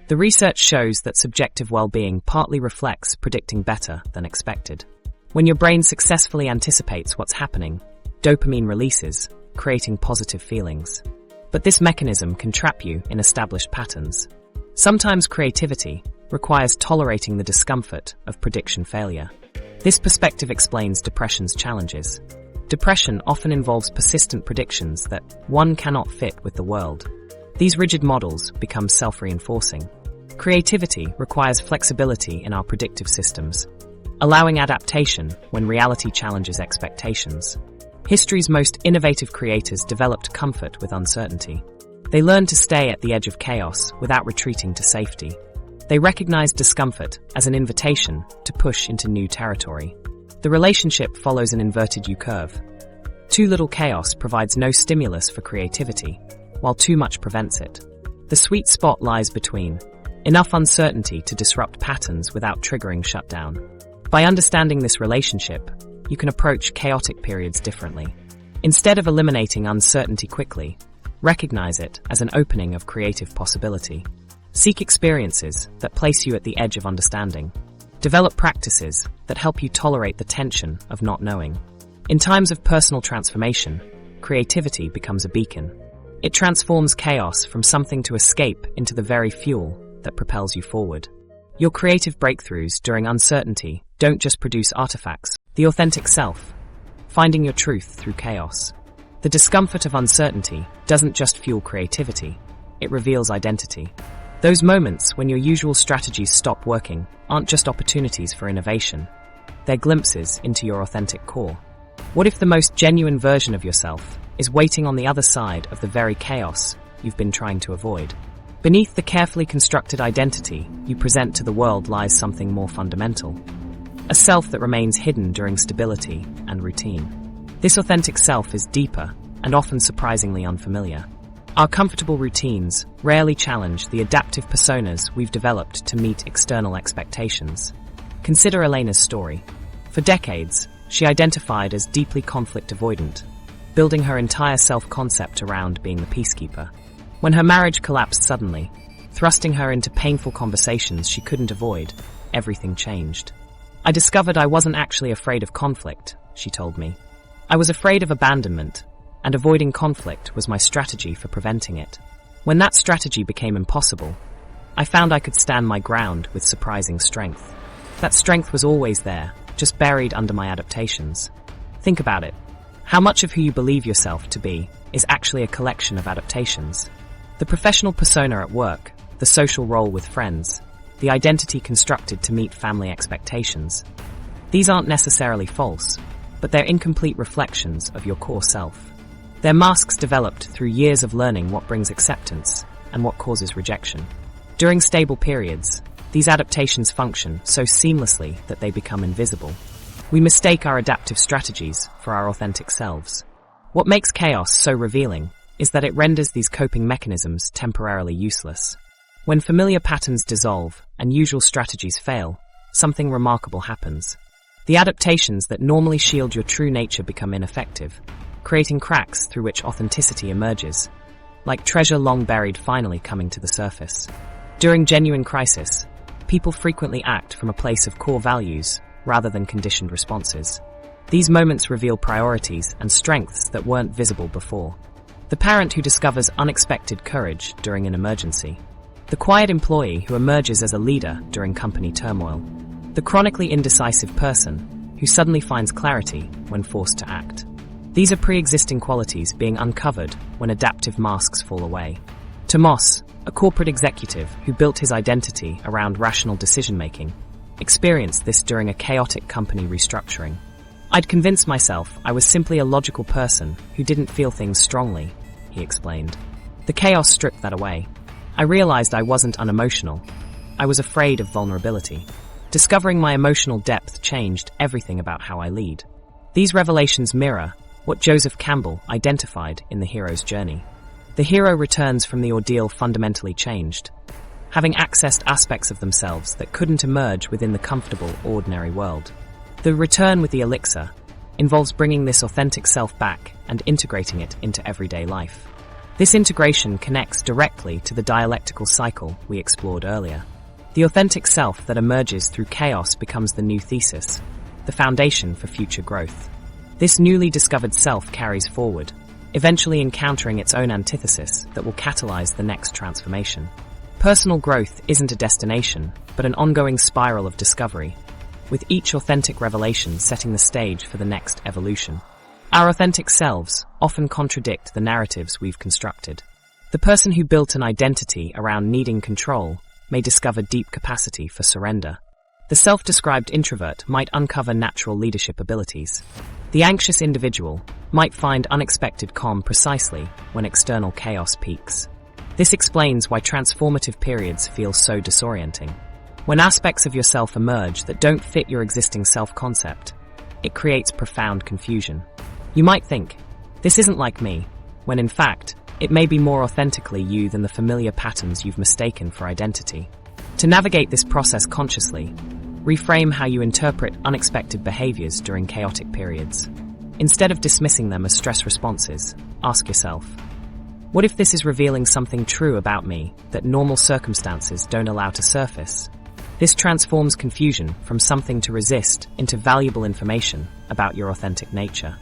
The research shows that subjective well-being partly reflects predicting better than expected. When your brain successfully anticipates what's happening, dopamine releases, creating positive feelings. But this mechanism can trap you in established patterns. Sometimes creativity requires tolerating the discomfort of prediction failure. This perspective explains depression's challenges. Depression often involves persistent predictions that one cannot fit with the world. These rigid models become self-reinforcing. Creativity requires flexibility in our predictive systems, allowing adaptation when reality challenges expectations. History's most innovative creators developed comfort with uncertainty. They learned to stay at the edge of chaos without retreating to safety. They recognized discomfort as an invitation to push into new territory. The relationship follows an inverted U-curve. Too little chaos provides no stimulus for creativity, while too much prevents it. The sweet spot lies between enough uncertainty to disrupt patterns without triggering shutdown. By understanding this relationship, you can approach chaotic periods differently. Instead of eliminating uncertainty quickly, recognize it as an opening of creative possibility. Seek experiences that place you at the edge of understanding. Develop practices that help you tolerate the tension of not knowing. In times of personal transformation, creativity becomes a beacon. It transforms chaos from something to escape into the very fuel that propels you forward. Your creative breakthroughs during uncertainty don't just produce artifacts, the authentic self, finding your truth through chaos. The discomfort of uncertainty doesn't just fuel creativity, it reveals identity. Those moments when your usual strategies stop working aren't just opportunities for innovation, they're glimpses into your authentic core. What if the most genuine version of yourself is waiting on the other side of the very chaos you've been trying to avoid? Beneath the carefully constructed identity you present to the world lies something more fundamental. A self that remains hidden during stability and routine. This authentic self is deeper and often surprisingly unfamiliar. Our comfortable routines rarely challenge the adaptive personas we've developed to meet external expectations. Consider Elena's story. For decades, she identified as deeply conflict avoidant, building her entire self-concept around being the peacekeeper. When her marriage collapsed suddenly, thrusting her into painful conversations she couldn't avoid, everything changed. "I discovered I wasn't actually afraid of conflict," she told me. "I was afraid of abandonment, and avoiding conflict was my strategy for preventing it. When that strategy became impossible, I found I could stand my ground with surprising strength. That strength was always there, just buried under my adaptations." Think about it. How much of who you believe yourself to be is actually a collection of adaptations? The professional persona at work, the social role with friends, the identity constructed to meet family expectations. These aren't necessarily false, but they're incomplete reflections of your core self. They're masks developed through years of learning what brings acceptance and what causes rejection. During stable periods, these adaptations function so seamlessly that they become invisible. We mistake our adaptive strategies for our authentic selves. What makes chaos so revealing is that it renders these coping mechanisms temporarily useless. When familiar patterns dissolve and usual strategies fail, something remarkable happens. The adaptations that normally shield your true nature become ineffective, creating cracks through which authenticity emerges, like treasure long buried finally coming to the surface. During genuine crisis, people frequently act from a place of core values rather than conditioned responses. These moments reveal priorities and strengths that weren't visible before. The parent who discovers unexpected courage during an emergency. The quiet employee who emerges as a leader during company turmoil. The chronically indecisive person who suddenly finds clarity when forced to act. These are pre-existing qualities being uncovered when adaptive masks fall away. Tomas, a corporate executive who built his identity around rational decision-making, experienced this during a chaotic company restructuring. "I'd convinced myself I was simply a logical person who didn't feel things strongly," he explained. "The chaos stripped that away. I realized I wasn't unemotional. I was afraid of vulnerability. Discovering my emotional depth changed everything about how I lead." These revelations mirror what Joseph Campbell identified in the hero's journey. The hero returns from the ordeal fundamentally changed, having accessed aspects of themselves that couldn't emerge within the comfortable, ordinary world. The return with the elixir involves bringing this authentic self back and integrating it into everyday life. This integration connects directly to the dialectical cycle we explored earlier. The authentic self that emerges through chaos becomes the new thesis, the foundation for future growth. This newly discovered self carries forward, eventually encountering its own antithesis that will catalyze the next transformation. Personal growth isn't a destination, but an ongoing spiral of discovery, with each authentic revelation setting the stage for the next evolution. Our authentic selves often contradict the narratives we've constructed. The person who built an identity around needing control may discover deep capacity for surrender. The self-described introvert might uncover natural leadership abilities. The anxious individual might find unexpected calm precisely when external chaos peaks. This explains why transformative periods feel so disorienting. When aspects of yourself emerge that don't fit your existing self-concept, it creates profound confusion. You might think, "This isn't like me," when in fact, it may be more authentically you than the familiar patterns you've mistaken for identity. To navigate this process consciously, reframe how you interpret unexpected behaviors during chaotic periods. Instead of dismissing them as stress responses, ask yourself, what if this is revealing something true about me that normal circumstances don't allow to surface? This transforms confusion from something to resist into valuable information about your authentic nature.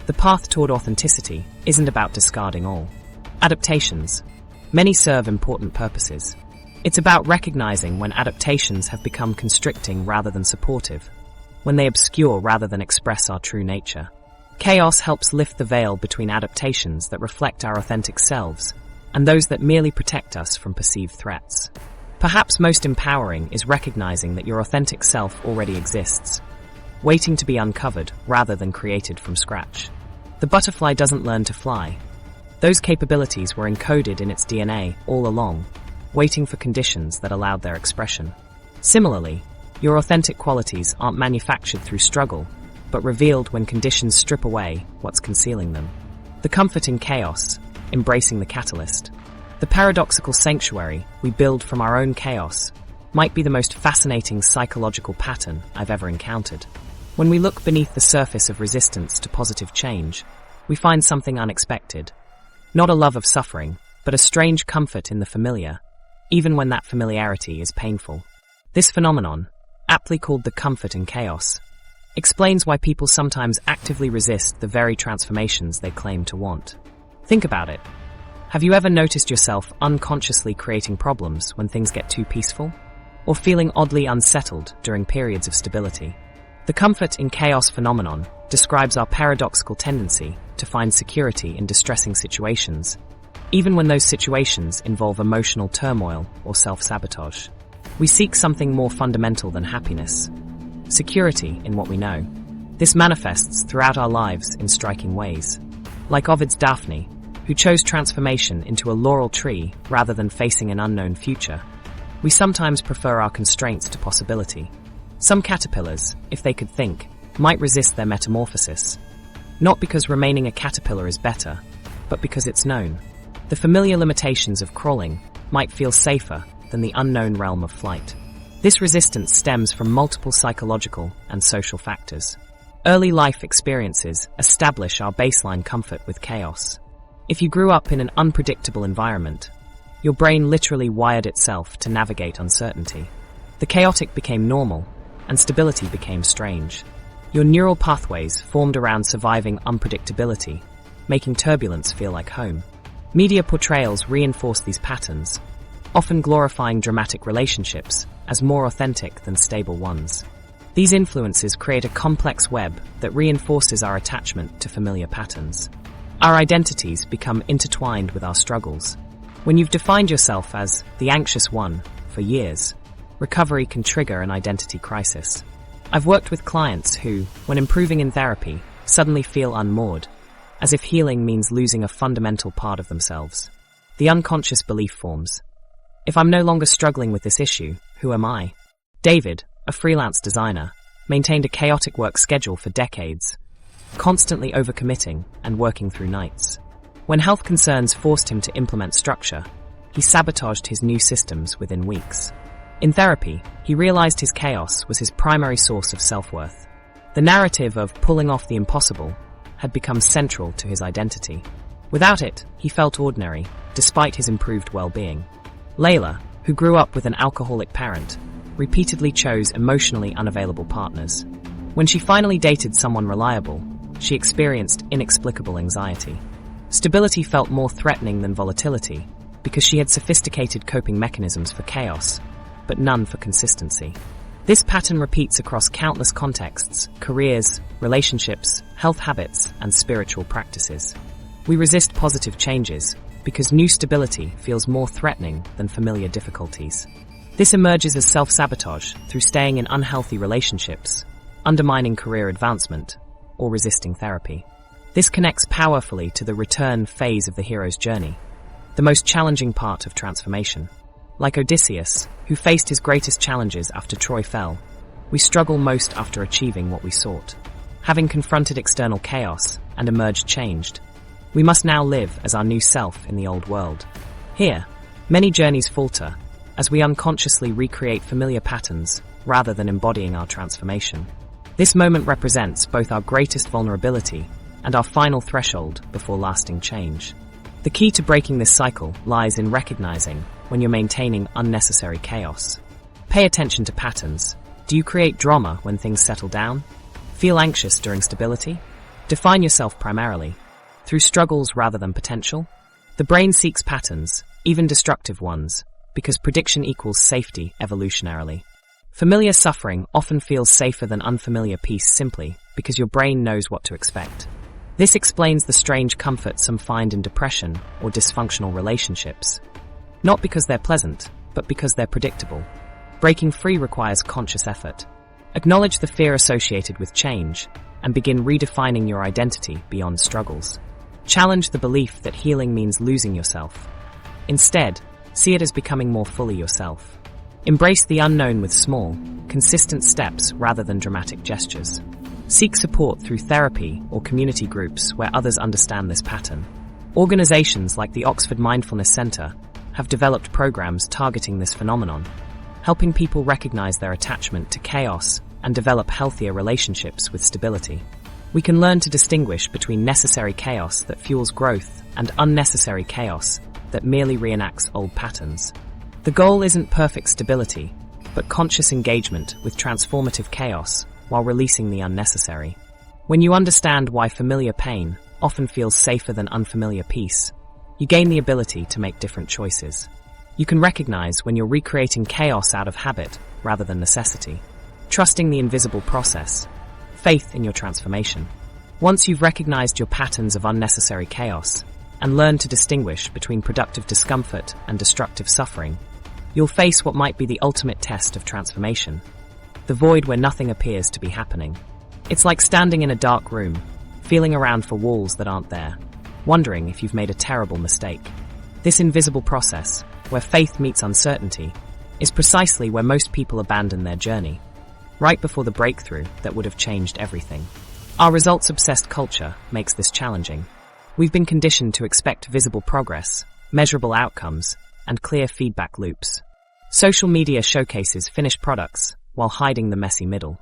The path toward authenticity isn't about discarding all adaptations. Many serve important purposes. It's about recognizing when adaptations have become constricting rather than supportive, when they obscure rather than express our true nature. Chaos helps lift the veil between adaptations that reflect our authentic selves and those that merely protect us from perceived threats. Perhaps most empowering is recognizing that your authentic self already exists, waiting to be uncovered rather than created from scratch. The butterfly doesn't learn to fly. Those capabilities were encoded in its DNA all along, waiting for conditions that allowed their expression. Similarly, your authentic qualities aren't manufactured through struggle, but revealed when conditions strip away what's concealing them. The comfort in chaos, embracing the catalyst. The paradoxical sanctuary we build from our own chaos might be the most fascinating psychological pattern I've ever encountered. When we look beneath the surface of resistance to positive change, we find something unexpected. Not a love of suffering, but a strange comfort in the familiar, even when that familiarity is painful. This phenomenon, aptly called the comfort in chaos, explains why people sometimes actively resist the very transformations they claim to want. Think about it. Have you ever noticed yourself unconsciously creating problems when things get too peaceful? Or feeling oddly unsettled during periods of stability? The comfort in chaos phenomenon describes our paradoxical tendency to find security in distressing situations, even when those situations involve emotional turmoil or self-sabotage. We seek something more fundamental than happiness, security in what we know. This manifests throughout our lives in striking ways. Like Ovid's Daphne, who chose transformation into a laurel tree rather than facing an unknown future, we sometimes prefer our constraints to possibility. Some caterpillars, if they could think, might resist their metamorphosis, not because remaining a caterpillar is better, but because it's known. The familiar limitations of crawling might feel safer than the unknown realm of flight. This resistance stems from multiple psychological and social factors. Early life experiences establish our baseline comfort with chaos. If you grew up in an unpredictable environment, your brain literally wired itself to navigate uncertainty. The chaotic became normal, and stability became strange. Your neural pathways formed around surviving unpredictability, making turbulence feel like home. Media portrayals reinforce these patterns, often glorifying dramatic relationships as more authentic than stable ones. These influences create a complex web that reinforces our attachment to familiar patterns. Our identities become intertwined with our struggles. When you've defined yourself as the anxious one for years, recovery can trigger an identity crisis. I've worked with clients who, when improving in therapy, suddenly feel unmoored, as if healing means losing a fundamental part of themselves. The unconscious belief forms: if I'm no longer struggling with this issue, who am I? David, a freelance designer, maintained a chaotic work schedule for decades, constantly overcommitting and working through nights. When health concerns forced him to implement structure, he sabotaged his new systems within weeks. In therapy, he realized his chaos was his primary source of self-worth. The narrative of pulling off the impossible had become central to his identity. Without it, he felt ordinary, despite his improved well-being. Layla, who grew up with an alcoholic parent, repeatedly chose emotionally unavailable partners. When she finally dated someone reliable, she experienced inexplicable anxiety. Stability felt more threatening than volatility, because she had sophisticated coping mechanisms for chaos, but none for consistency. This pattern repeats across countless contexts: careers, relationships, health habits, and spiritual practices. We resist positive changes because new stability feels more threatening than familiar difficulties. This emerges as self-sabotage through staying in unhealthy relationships, undermining career advancement, or resisting therapy. This connects powerfully to the return phase of the hero's journey, the most challenging part of transformation. Like Odysseus, who faced his greatest challenges after Troy fell, we struggle most after achieving what we sought. Having confronted external chaos and emerged changed, we must now live as our new self in the old world. Here, many journeys falter as we unconsciously recreate familiar patterns rather than embodying our transformation. This moment represents both our greatest vulnerability and our final threshold before lasting change. The key to breaking this cycle lies in recognizing when you're maintaining unnecessary chaos. Pay attention to patterns. Do you create drama when things settle down? Feel anxious during stability? Define yourself primarily through struggles rather than potential. The brain seeks patterns, even destructive ones, because prediction equals safety evolutionarily. Familiar suffering often feels safer than unfamiliar peace simply because your brain knows what to expect. This explains the strange comfort some find in depression or dysfunctional relationships. Not because they're pleasant, but because they're predictable. Breaking free requires conscious effort. Acknowledge the fear associated with change and begin redefining your identity beyond struggles. Challenge the belief that healing means losing yourself. Instead, see it as becoming more fully yourself. Embrace the unknown with small, consistent steps rather than dramatic gestures. Seek support through therapy or community groups where others understand this pattern. Organizations like the Oxford Mindfulness Center have developed programs targeting this phenomenon, helping people recognize their attachment to chaos and develop healthier relationships with stability. We can learn to distinguish between necessary chaos that fuels growth and unnecessary chaos that merely reenacts old patterns. The goal isn't perfect stability, but conscious engagement with transformative chaos while releasing the unnecessary. When you understand why familiar pain often feels safer than unfamiliar peace, you gain the ability to make different choices. You can recognize when you're recreating chaos out of habit rather than necessity, trusting the invisible process, faith in your transformation. Once you've recognized your patterns of unnecessary chaos and learned to distinguish between productive discomfort and destructive suffering, you'll face what might be the ultimate test of transformation, the void where nothing appears to be happening. It's like standing in a dark room, feeling around for walls that aren't there, wondering if you've made a terrible mistake. This invisible process, where faith meets uncertainty, is precisely where most people abandon their journey, right before the breakthrough that would have changed everything. Our results-obsessed culture makes this challenging. We've been conditioned to expect visible progress, measurable outcomes, and clear feedback loops. Social media showcases finished products while hiding the messy middle.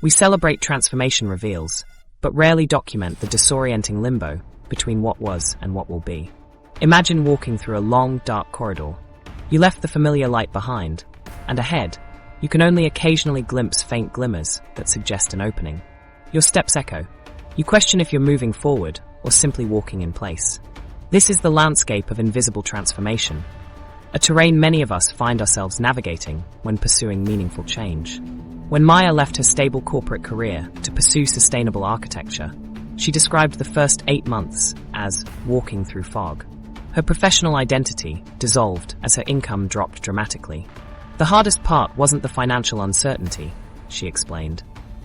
We celebrate transformation reveals, but rarely document the disorienting limbo between what was and what will be. Imagine walking through a long, dark corridor. You left the familiar light behind, and ahead, you can only occasionally glimpse faint glimmers that suggest an opening. Your steps echo. You question if you're moving forward or simply walking in place. This is the landscape of invisible transformation, a terrain many of us find ourselves navigating when pursuing meaningful change. When Maya left her stable corporate career to pursue sustainable architecture, she described the first 8 months as walking through fog. Her professional identity dissolved as her income dropped dramatically. The hardest part wasn't the financial uncertainty, she explained.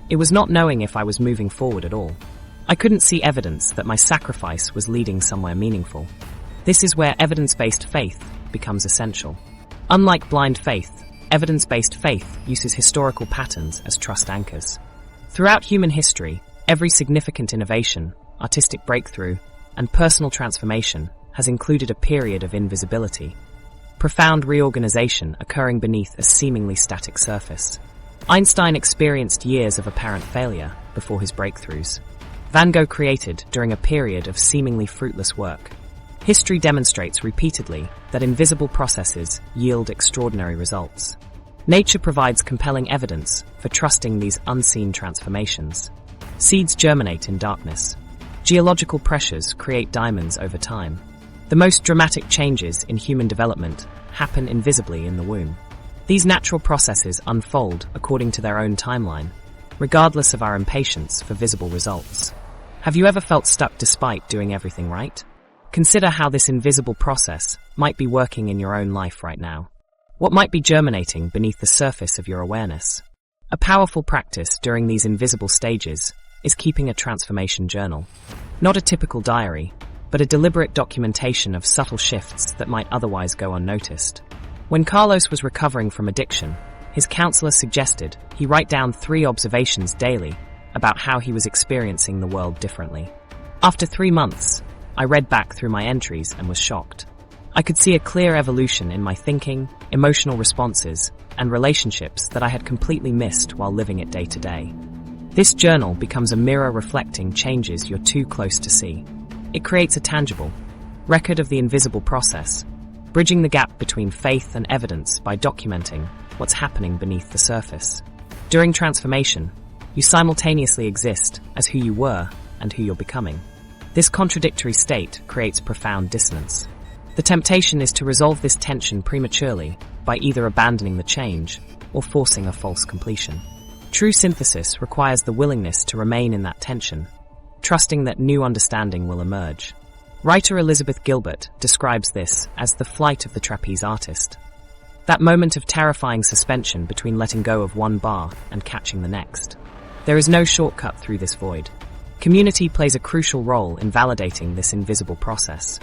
It was not knowing if I was moving forward at all. I couldn't see evidence that my sacrifice was leading somewhere meaningful. This is where evidence-based faith becomes essential. Unlike blind faith, evidence-based faith uses historical patterns as trust anchors. Throughout human history, every significant innovation, artistic breakthrough, and personal transformation has included a period of invisibility, profound reorganization occurring beneath a seemingly static surface. Einstein experienced years of apparent failure before his breakthroughs. Van Gogh created during a period of seemingly fruitless work. History demonstrates repeatedly that invisible processes yield extraordinary results. Nature provides compelling evidence for trusting these unseen transformations. Seeds germinate in darkness. Geological pressures create diamonds over time. The most dramatic changes in human development happen invisibly in the womb. These natural processes unfold according to their own timeline, regardless of our impatience for visible results. Have you ever felt stuck despite doing everything right? Consider how this invisible process might be working in your own life right now. What might be germinating beneath the surface of your awareness? A powerful practice during these invisible stages is keeping a transformation journal. Not a typical diary, but a deliberate documentation of subtle shifts that might otherwise go unnoticed. When Carlos was recovering from addiction, his counselor suggested he write down 3 observations daily about how he was experiencing the world differently. After 3 months, I read back through my entries and was shocked. I could see a clear evolution in my thinking, emotional responses, and relationships that I had completely missed while living it day to day. This journal becomes a mirror reflecting changes you're too close to see. It creates a tangible record of the invisible process, bridging the gap between faith and evidence by documenting what's happening beneath the surface. During transformation, You simultaneously exist as who you were and who you're becoming. This contradictory state creates profound dissonance. The temptation is to resolve this tension prematurely by either abandoning the change or forcing a false completion. True synthesis requires the willingness to remain in that tension, trusting that new understanding will emerge. Writer Elizabeth Gilbert describes this as the flight of the trapeze artist. That moment of terrifying suspension between letting go of one bar and catching the next. There is no shortcut through this void. Community plays a crucial role in validating this invisible process.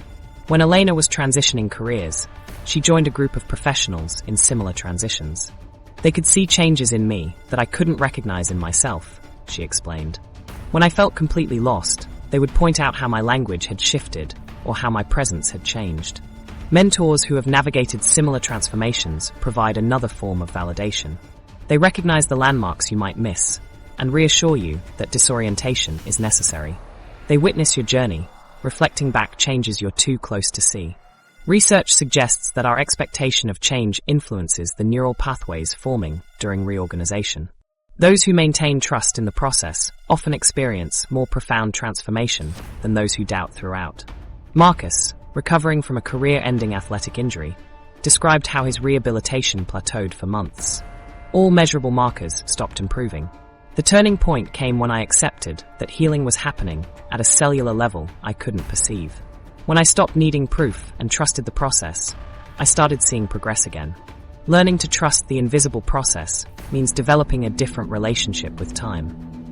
When Elena was transitioning careers, she joined a group of professionals in similar transitions. They could see changes in me that I couldn't recognize in myself, she explained. When I felt completely lost, they would point out how my language had shifted or how my presence had changed. Mentors who have navigated similar transformations provide another form of validation. They recognize the landmarks you might miss and reassure you that disorientation is necessary. They witness your journey, reflecting back changes you're too close to see. Research suggests that our expectation of change influences the neural pathways forming during reorganization. Those who maintain trust in the process often experience more profound transformation than those who doubt throughout. Marcus, recovering from a career-ending athletic injury, described how his rehabilitation plateaued for months. All measurable markers stopped improving. The turning point came when I accepted that healing was happening at a cellular level I couldn't perceive. When I stopped needing proof and trusted the process, I started seeing progress again. Learning to trust the invisible process means developing a different relationship with time.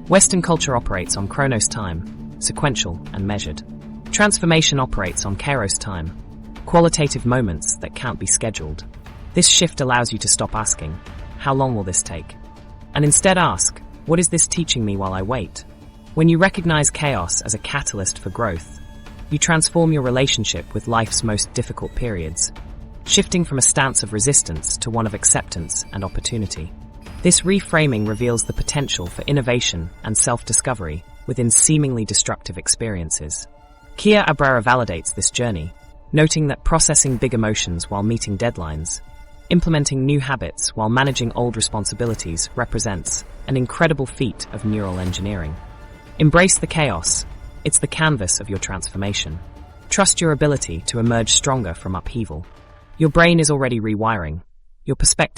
Western culture operates on chronos time, sequential and measured. Transformation operates on kairos time, qualitative moments that can't be scheduled. This shift allows you to stop asking, how long will this take? And instead ask, what is this teaching me while I wait? When you recognize chaos as a catalyst for growth, you transform your relationship with life's most difficult periods, shifting from a stance of resistance to one of acceptance and opportunity. This reframing reveals the potential for innovation and self-discovery within seemingly destructive experiences. Kia Abrera validates this journey, noting that processing big emotions while meeting deadlines, implementing new habits while managing old responsibilities represents an incredible feat of neural engineering. Embrace the chaos. It's the canvas of your transformation. Trust your ability to emerge stronger from upheaval. Your brain is already rewiring. Your perspective